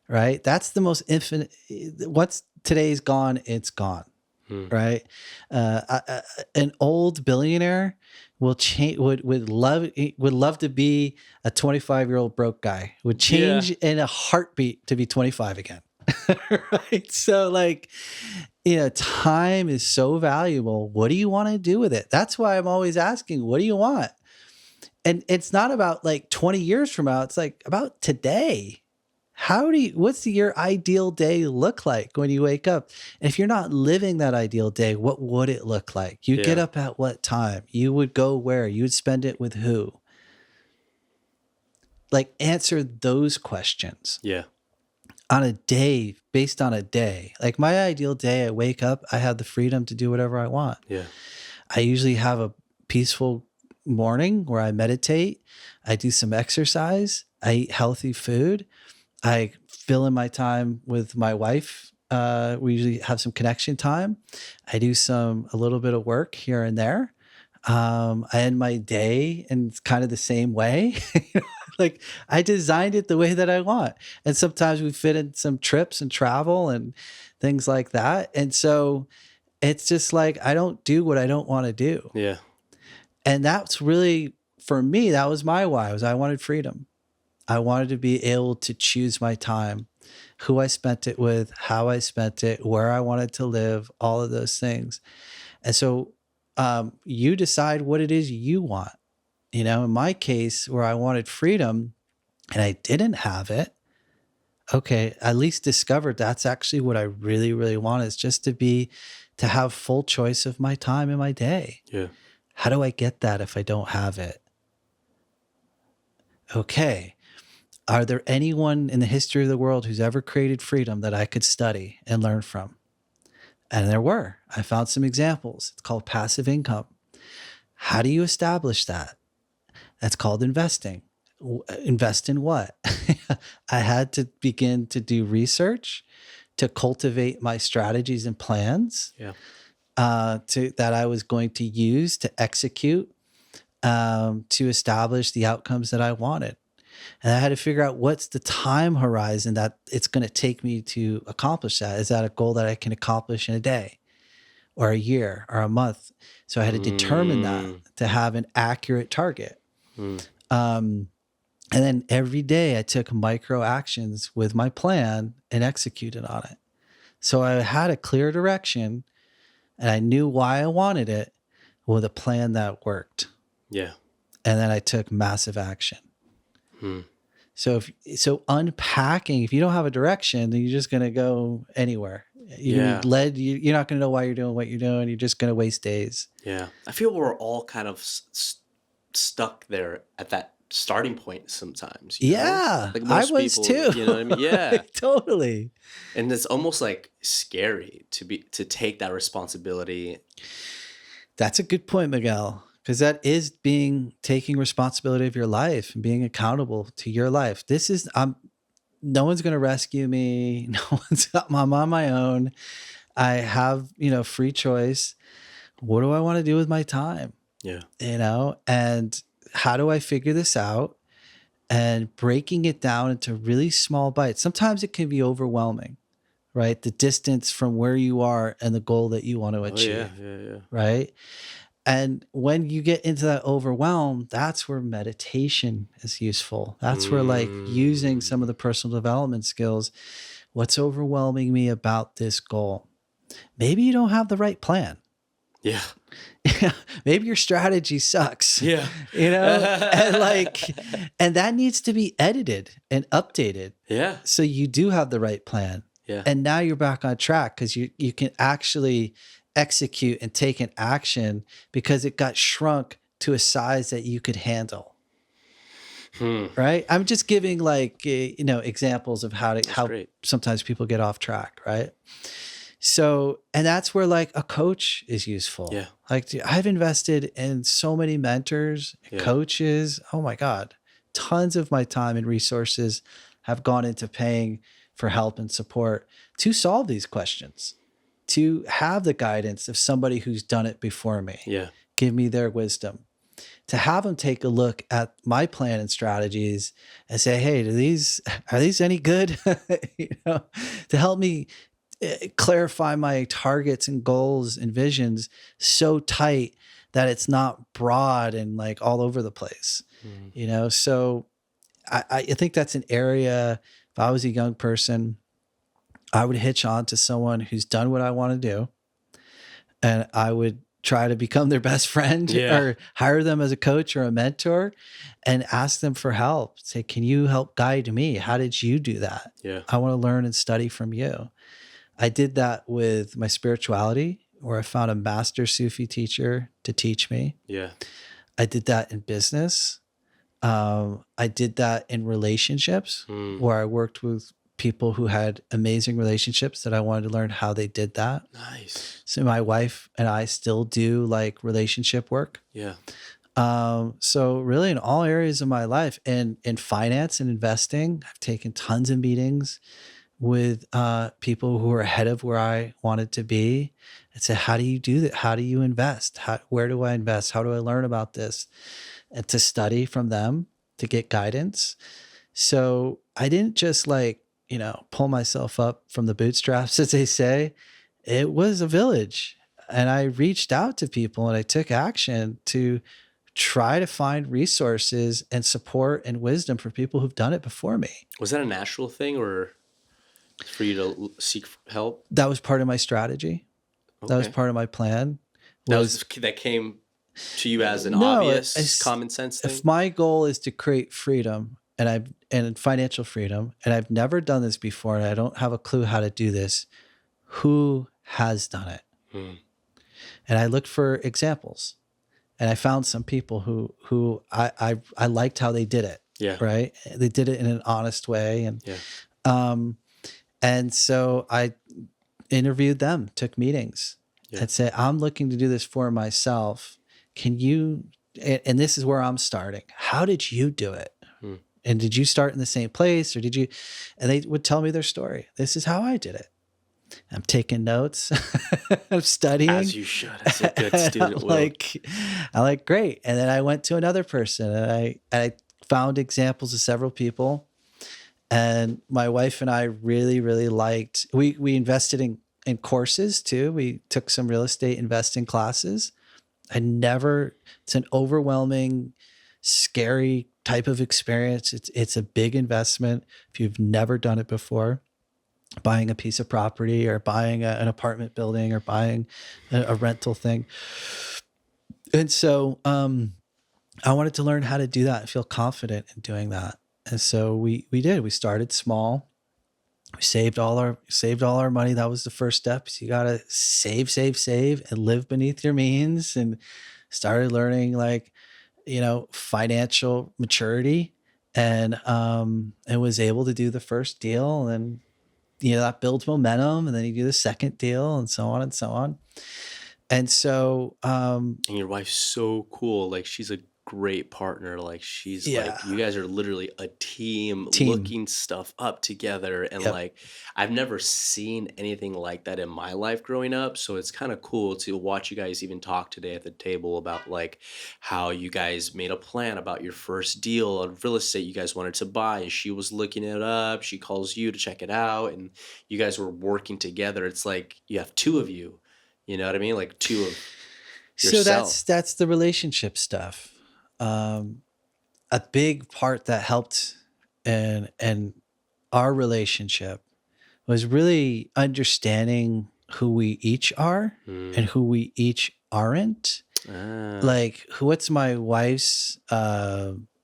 right? That's the most infinite. What's today's gone, it's gone. Right. An old billionaire will change, would love to be a 25-year-old broke guy, would change in a heartbeat to be 25 again. Right. So like, time is so valuable. What do you want to do with it? That's why I'm always asking, what do you want? And it's not about like 20 years from now. It's like about today. What's your ideal day look like when you wake up? And if you're not living that ideal day, what would it look like? You get up at what time? You would go where? You would spend it with who? Like, answer those questions. Yeah. On a day, based on a day. Like my ideal day, I wake up, I have the freedom to do whatever I want. Yeah. I usually have a peaceful morning where I meditate. I do some exercise. I eat healthy food. I fill in my time with my wife. We usually have some connection time. I do a little bit of work here and there. I end my day in kind of the same way. Like I designed it the way that I want. And sometimes we fit in some trips and travel and things like that. And so it's just like, I don't do what I don't want to do. Yeah. And that's really, for me, that was my why, was I wanted freedom. I wanted to be able to choose my time, who I spent it with, how I spent it, where I wanted to live, all of those things. And so you decide what it is you want. In my case, where I wanted freedom and I didn't have it, okay, at least discovered that's actually what I really, really want, is just to have full choice of my time in my day. Yeah. How do I get that if I don't have it? Okay. Are there anyone in the history of the world who's ever created freedom that I could study and learn from? And there were. I found some examples. It's called passive income. How do you establish that? That's called investing. Invest in what? I had to begin to do research to cultivate my strategies and plans that I was going to use to execute to establish the outcomes that I wanted. And I had to figure out what's the time horizon that it's going to take me to accomplish that. Is that a goal that I can accomplish in a day or a year or a month? So I had to determine that to have an accurate target. And then every day I took micro actions with my plan and executed on it. So I had a clear direction and I knew why I wanted it with a plan that worked. Yeah. And then I took massive action. So unpacking, if you don't have a direction, then you're just going to go anywhere. You're not going to know why you're doing what you're doing. You're just going to waste days. Yeah. I feel we're all kind of stuck there at that starting point sometimes. Yeah. Like most I was people, too. You know what I mean? Yeah. Totally. And it's almost like scary to take that responsibility. That's a good point, Miguel. Because that is taking responsibility of your life and being accountable to your life. No one's going to rescue me. I'm on my own. I have, free choice. What do I want to do with my time? Yeah. And how do I figure this out? And breaking it down into really small bites. Sometimes it can be overwhelming, right? The distance from where you are and the goal that you want to achieve. Yeah. Right. And when you get into that overwhelm, that's where meditation is useful. That's where like using some of the personal development skills. What's overwhelming me about this goal? Maybe you don't have the right plan. Yeah. maybe your strategy sucks. Yeah. And that needs to be edited and updated. Yeah. So you do have the right plan. Yeah. And now you're back on track because you can actually execute and take an action because it got shrunk to a size that you could handle. Right. I'm just giving examples of how great. sometimes people get off track. Right. So, and that's where like a coach is useful. Yeah. Like I've invested in so many mentors, coaches. Oh my God. Tons of my time and resources have gone into paying for help and support to solve these questions, to have the guidance of somebody who's done it before me. Yeah. Give me their wisdom, to have them take a look at my plan and strategies and say, hey, are these any good? To help me clarify my targets and goals and visions so tight that it's not broad and like all over the place. So I think that's an area. If I was a young person, I would hitch on to someone who's done what I want to do, and I would try to become their best friend or hire them as a coach or a mentor and ask them for help. Say, can you help guide me? How did you do that? Yeah. I want to learn and study from you. I did that with my spirituality, where I found a master Sufi teacher to teach me. Yeah. I did that in business. I did that in relationships, where I worked with people who had amazing relationships that I wanted to learn how they did that. Nice. So my wife and I still do like relationship work. Yeah. So really in all areas of my life, and in finance and investing, I've taken tons of meetings with people who are ahead of where I wanted to be and say, how do you do that? How do you invest? Where do I invest? How do I learn about this? And to study from them, to get guidance. So I didn't just pull myself up from the bootstraps, as they say. It was a village. And I reached out to people and I took action to try to find resources and support and wisdom for people who've done it before me. Was that a natural thing or for you to seek help? That was part of my strategy. Okay. That was part of my plan. That came to you as an obvious common sense thing? If my goal is to create freedom and financial freedom, and I've never done this before, and I don't have a clue how to do this, who has done it? And I looked for examples, and I found some people who I liked how they did it. Yeah. Right. They did it in an honest way. And so I interviewed them, took meetings, and said, I'm looking to do this for myself. Can you, and this is where I'm starting. How did you do it? And did you start in the same place, or did you, and they would tell me their story. This is how I did it. I'm taking notes. I'm studying. As you should, as a good student will. I like, great. And then I went to another person, and I found examples of several people. And my wife and I really, really liked, we invested in courses too. We took some real estate investing classes. It's an overwhelming, scary type of experience. It's a big investment if you've never done it before. Buying a piece of property, or buying an apartment building, or buying a rental thing. And so I wanted to learn how to do that and feel confident in doing that. And so we did. We started small. We saved all our money. That was the first step. So you got to save, and live beneath your means, and started learning financial maturity, and was able to do the first deal, and that builds momentum, and then you do the second deal, and so on and so on. And so and your wife's so cool. Like, she's a great partner. Like, she's like, you guys are literally a team looking stuff up together. And I've never seen anything like that in my life growing up. So it's kind of cool to watch you guys even talk today at the table about like how you guys made a plan about your first deal of real estate you guys wanted to buy. And she was looking it up. She calls you to check it out, and you guys were working together. It's like you have two of you, you know what I mean? Like two of yourself. So that's the relationship stuff. A big part that helped in our relationship was really understanding who we each are and who we each aren't. Like, what's my wife's,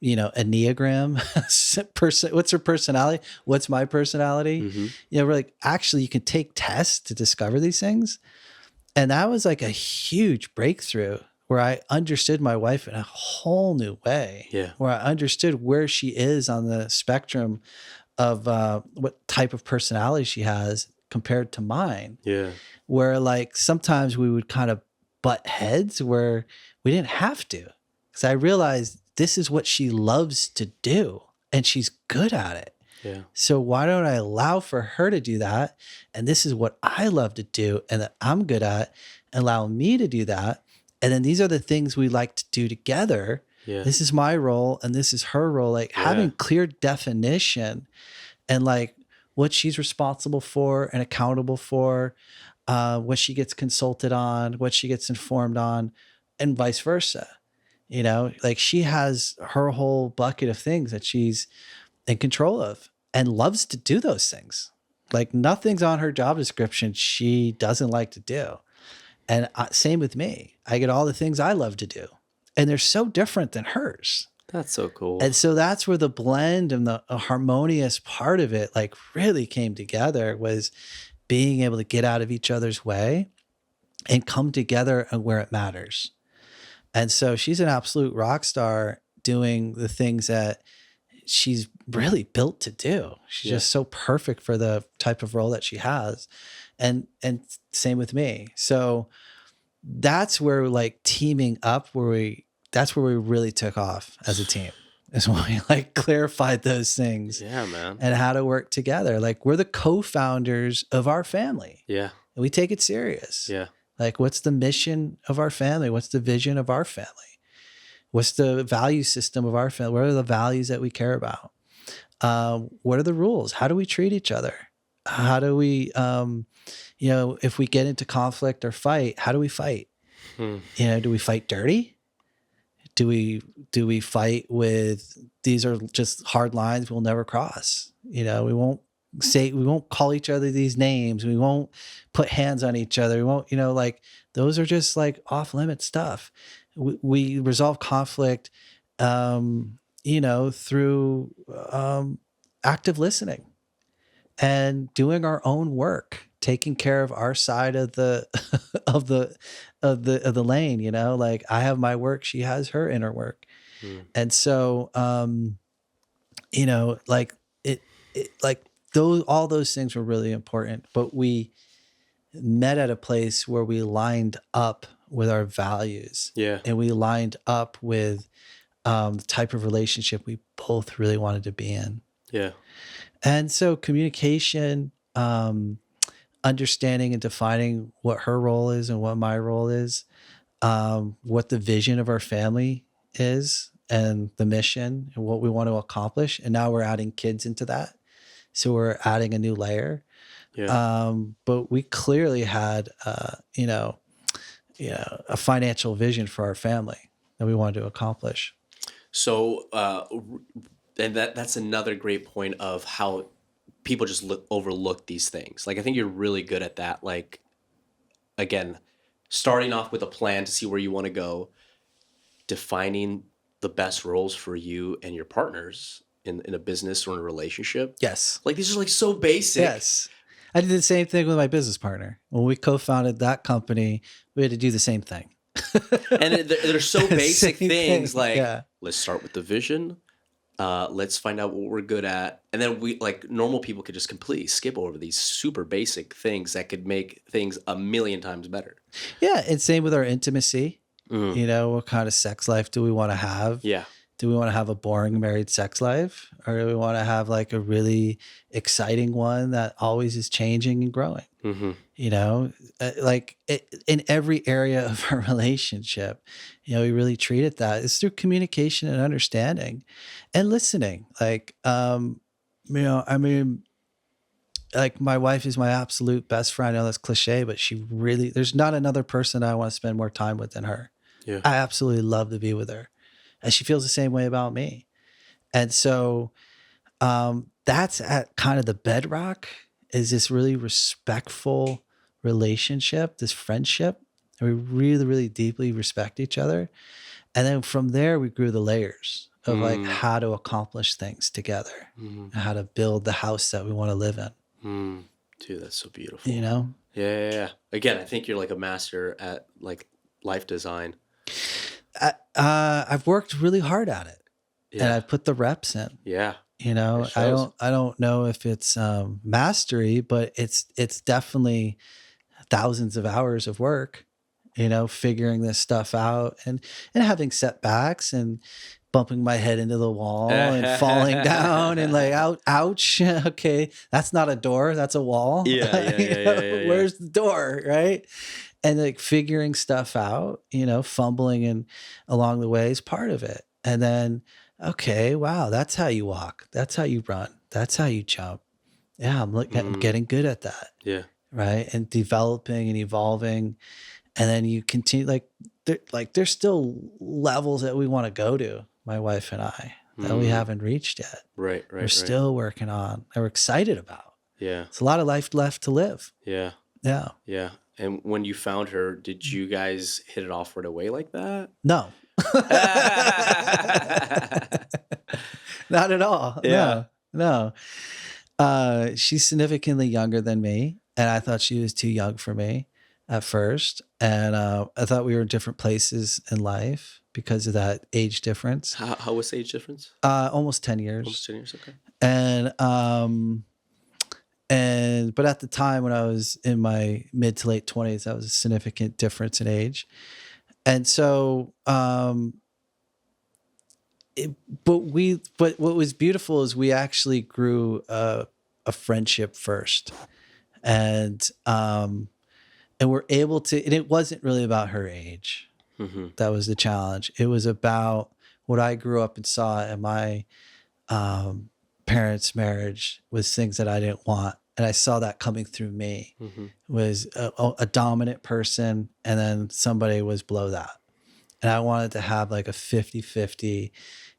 Enneagram person? What's her personality? What's my personality? We're like, actually, you can take tests to discover these things. And that was like a huge breakthrough where I understood my wife in a whole new way. Yeah. Where I understood where she is on the spectrum of what type of personality she has compared to mine. Yeah. Where like sometimes we would kind of butt heads where we didn't have to. Because I realized this is what she loves to do and she's good at it. Yeah. So why don't I allow for her to do that? And this is what I love to do and that I'm good at. Allow me to do that. And then these are the things we like to do together. Yeah. This is my role and this is her role. Like having clear definition and like what she's responsible for and accountable for, what she gets consulted on, what she gets informed on, and vice versa. Like she has her whole bucket of things that she's in control of and loves to do those things. Like nothing's on her job description she doesn't like to do. And same with me. I get all the things I love to do. And they're so different than hers. That's so cool. And so that's where the blend and the harmonious part of it like really came together, was being able to get out of each other's way and come together where it matters. And so she's an absolute rock star doing the things that she's really built to do. She's just so perfect for the type of role that she has. And same with me. So that's where like teaming up, that's where we really took off as a team. Is when we like clarified those things. Yeah, man. And how to work together. Like we're the co-founders of our family. Yeah. And we take it serious. Yeah. Like what's the mission of our family? What's the vision of our family? What's the value system of our family? What are the values that we care about? What are the rules? How do we treat each other? How do we, if we get into conflict or fight, how do we fight? Do we fight dirty? Do we fight with, these are just hard lines we'll never cross? We won't call each other these names. We won't put hands on each other. We won't, like those are just like off limit stuff. We resolve conflict, through active listening and doing our own work, taking care of our side of the of the lane. Like I have my work, she has her inner work, and so like it like all those things were really important. But we met at a place where we lined up with our values, and we lined up with the type of relationship we both really wanted to be in. Yeah. And so communication, understanding and defining what her role is and what my role is, what the vision of our family is and the mission and what we want to accomplish. And now we're adding kids into that. So we're adding a new layer. Yeah. But we clearly had, a financial vision for our family that we wanted to accomplish. So, and that's another great point of how people just overlook these things. Like, I think you're really good at that. Like, again, starting off with a plan to see where you want to go, defining the best roles for you and your partners in a business or in a relationship. Yes. Like, these are like so basic. Yes. I did the same thing with my business partner. When we co-founded that company, we had to do the same thing. And they're so basic things like, let's start with the vision. Let's find out what we're good at. And then we, like normal people, could just completely skip over these super basic things that could make things a million times better. Yeah. And same with our intimacy. What kind of sex life do we want to have? Yeah. Do we want to have a boring married sex life? Or do we want to have like a really exciting one that always is changing and growing? Mm-hmm. In every area of our relationship, we really treat it that. It's through communication and understanding and listening. Like, like my wife is my absolute best friend. I know that's cliche, but there's not another person I want to spend more time with than her. Yeah. I absolutely love to be with her. And she feels the same way about me. And so that's at kind of the bedrock, is this really respectful relationship, this friendship and we really, really deeply respect each other. And then from there, we grew the layers of like how to accomplish things together, and how to build the house that we want to live in. Dude, that's so beautiful. You know? Yeah. Again, I think you're like a master at like life design. I've worked really hard at it, and I put the reps in. Yeah. You know, I don't know if it's mastery, but it's definitely thousands of hours of work, you know, figuring this stuff out and having setbacks and bumping my head into the wall and falling down and like, ouch. Okay. That's not a door. That's a wall. Yeah. Where's the door? Right. And like figuring stuff out, you know, fumbling and along the way is part of it. And then, okay, wow, that's how you walk. That's how you run. That's how you jump. Yeah. I'm getting good at that. Yeah. Right. And developing and evolving. And then you continue there's still levels that we want to go to, my wife and I, that we haven't reached yet. Right. We're still working on, and we're excited about. Yeah. It's a lot of life left to live. Yeah. Yeah. Yeah. And when you found her, did you guys hit it off right away like that? No. Not at all. Yeah. No. She's significantly younger than me, and I thought she was too young for me at first. And I thought we were in different places in life because of that age difference. How was the age difference? Almost 10 years. Almost 10 years, okay. But at the time when I was in my mid to late 20s, that was a significant difference in age. And so, but what was beautiful is we actually grew a friendship first, and we're able to, and it wasn't really about her age. That was the challenge. It was about what I grew up and saw in my parents' marriage was things that I didn't want. And I saw that coming through me was a dominant person. And then somebody was below that. And I wanted to have like a 50-50,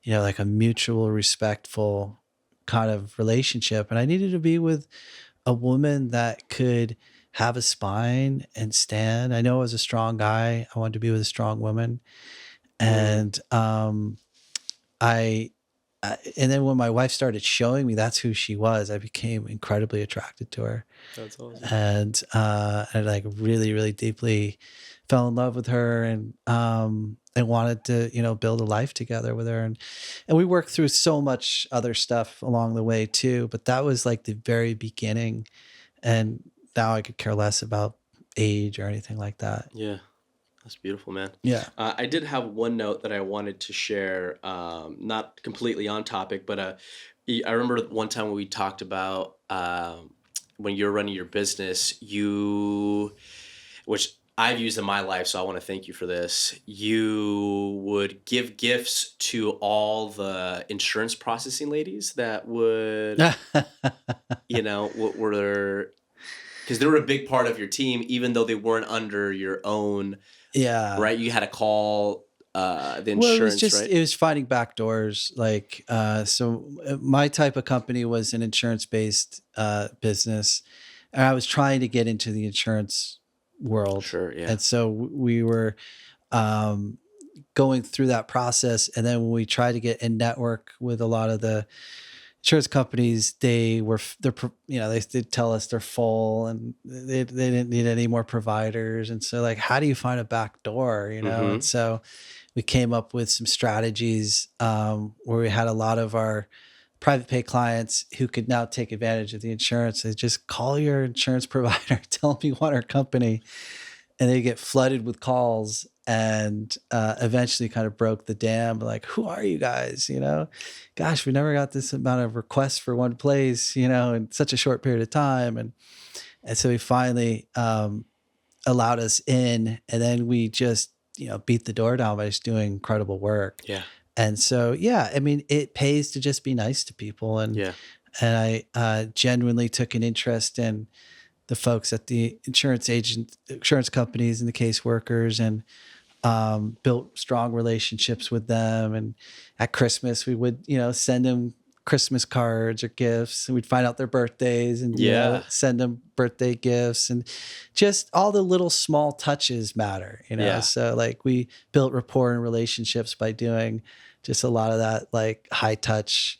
you know, like a mutual respectful kind of relationship. And I needed to be with a woman that could have a spine and stand. I know I was a strong guy. I wanted to be with a strong woman. And and then when my wife started showing me that's who she was, I became incredibly attracted to her. That's awesome. And I like really, really deeply fell in love with her, and wanted to, you know, build a life together with her. And we worked through so much other stuff along the way too, but that was like the very beginning. And now I could care less about age or anything like that. Yeah. That's beautiful, man. Yeah. I did have one note that I wanted to share, not completely on topic, but I remember one time when we talked about when you're running your business, which I've used in my life, so I want to thank you for this. You would give gifts to all the insurance processing ladies that would, you know, were because they were a big part of your team, even though they weren't under your own. Yeah. Right. You had to call the insurance, right? It was finding back doors. Like, so my type of company was an insurance-based business, and I was trying to get into the insurance world. Sure. Yeah. And so we were going through that process. And then when we tried to get in network with a lot of the insurance companies, they'd tell us they're full and they didn't need any more providers. And so like, how do you find a back door, you know? And so we came up with some strategies where we had a lot of our private pay clients who could now take advantage of the insurance. They just call your insurance provider, tell them you want our company, and they get flooded with calls. And eventually kind of broke the dam. Like, who are you guys? You know, gosh, we never got this amount of requests for one place, you know, in such a short period of time. And so we finally allowed us in, and then we just, you know, beat the door down by just doing incredible work. Yeah. And so, yeah, I mean, it pays to just be nice to people. And, and I genuinely took an interest in the folks at the insurance companies and the caseworkers, and built strong relationships with them. And at Christmas, we would, you know, send them Christmas cards or gifts, and we'd find out their birthdays and you know, send them birthday gifts, and just all the little small touches matter, you know? Yeah. So like we built rapport and relationships by doing just a lot of that, like high touch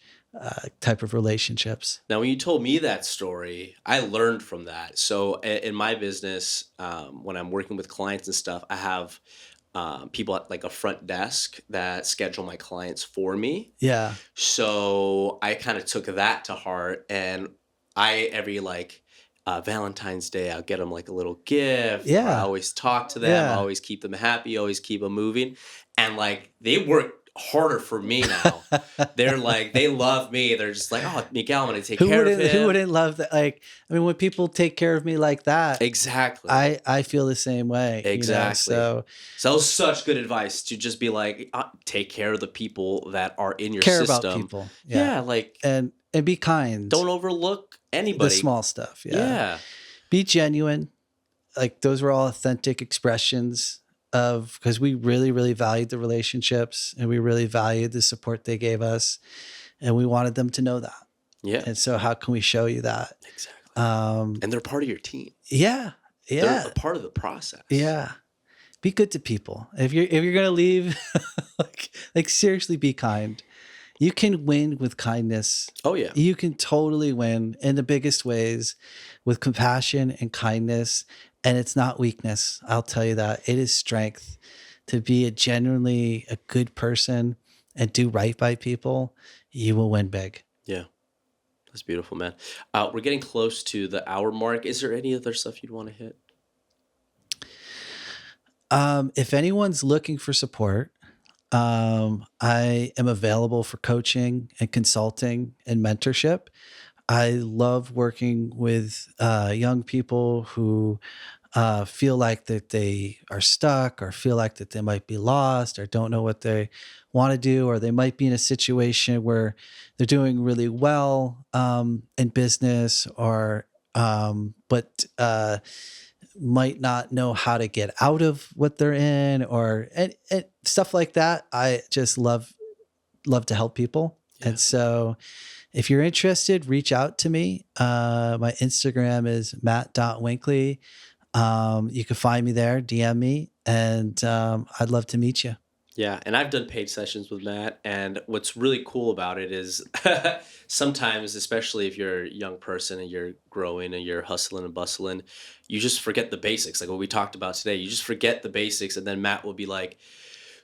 type of relationships. Now, when you told me that story, I learned from that. So in my business, when I'm working with clients and stuff, I have people at like a front desk that schedule my clients for me. Yeah. So I kind of took that to heart, and every like Valentine's Day, I'll get them like a little gift. Yeah. I always talk to them. I always keep them happy. Always keep them moving. And like they work harder for me now. They're like, they love me. They're just like, oh, Miguel, I'm going to take care of him. Who wouldn't love that? Like, I mean, when people take care of me like that, exactly. I feel the same way. Exactly. You know? So that was such good advice to just be like, take care of the people that are in your care system. About people. Yeah. Like, and be kind. Don't overlook anybody. The small stuff. Yeah. Be genuine. Like those were all authentic expressions of, because we really, really valued the relationships and we really valued the support they gave us, and we wanted them to know that. Yeah. And so how can we show you that? Exactly. And they're part of your team. Yeah. Yeah. They're a part of the process. Yeah. Be good to people. If you're going to leave, like seriously be kind. You can win with kindness. Oh yeah. You can totally win in the biggest ways with compassion and kindness. And it's not weakness. I'll tell you that. It is strength to be genuinely a good person and do right by people. You will win big. Yeah. That's beautiful, man. We're getting close to the hour mark. Is there any other stuff you'd want to hit? If anyone's looking for support, I am available for coaching and consulting and mentorship. I love working with young people who feel like that they are stuck, or feel like that they might be lost, or don't know what they want to do, or they might be in a situation where they're doing really well in business, or but might not know how to get out of what they're in, or and stuff like that. I just love to help people. Yeah. And so if you're interested, reach out to me. My Instagram is matt.winkey. You can find me there, DM me, and I'd love to meet you. Yeah, and I've done paid sessions with Matt, and what's really cool about it is sometimes, especially if you're a young person and you're growing and you're hustling and bustling, you just forget the basics. Like what we talked about today, you just forget the basics, and then Matt will be like,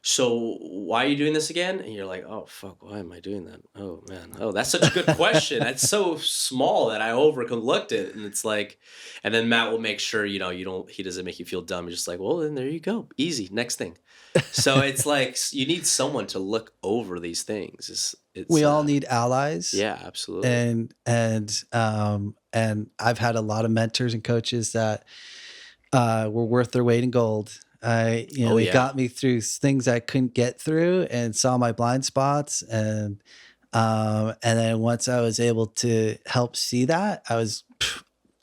so why are you doing this again? And you're like, oh, fuck, why am I doing that? Oh, man. Oh, that's such a good question. That's so small that I overlooked it. And it's like, and then Matt will make sure, he doesn't make you feel dumb. You're just like, well, then there you go. Easy. Next thing. So it's like, you need someone to look over these things. We all need allies. Yeah, absolutely. And I've had a lot of mentors and coaches that were worth their weight in gold. They got me through things I couldn't get through, and saw my blind spots. And then once I was able to help see that, I was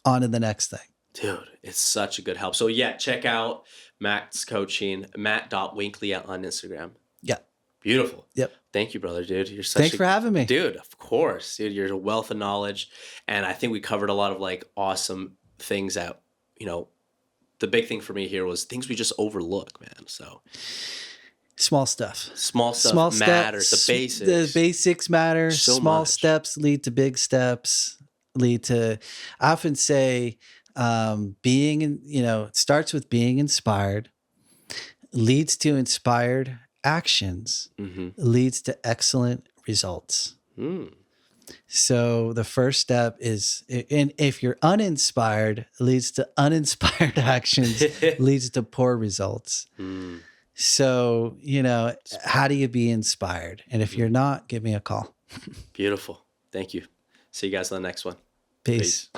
on to the next thing. Dude, it's such a good help. So yeah, check out Matt's coaching, matt.winkey on Instagram. Yeah. Beautiful. Yep. Thank you, brother, dude. Thanks for having me. Dude, of course. Dude, you're a wealth of knowledge. And I think we covered a lot of like awesome things that, the big thing for me here was things we just overlook, man. So small stuff. Small stuff matters. The basics. The basics matter. So small much. Steps lead to big steps. I often say it starts with being inspired, leads to inspired actions, leads to excellent results. So the first step is, and if you're uninspired, leads to uninspired actions, leads to poor results. So, how do you be inspired? And if you're not, give me a call. Beautiful. Thank you. See you guys on the next one. Peace.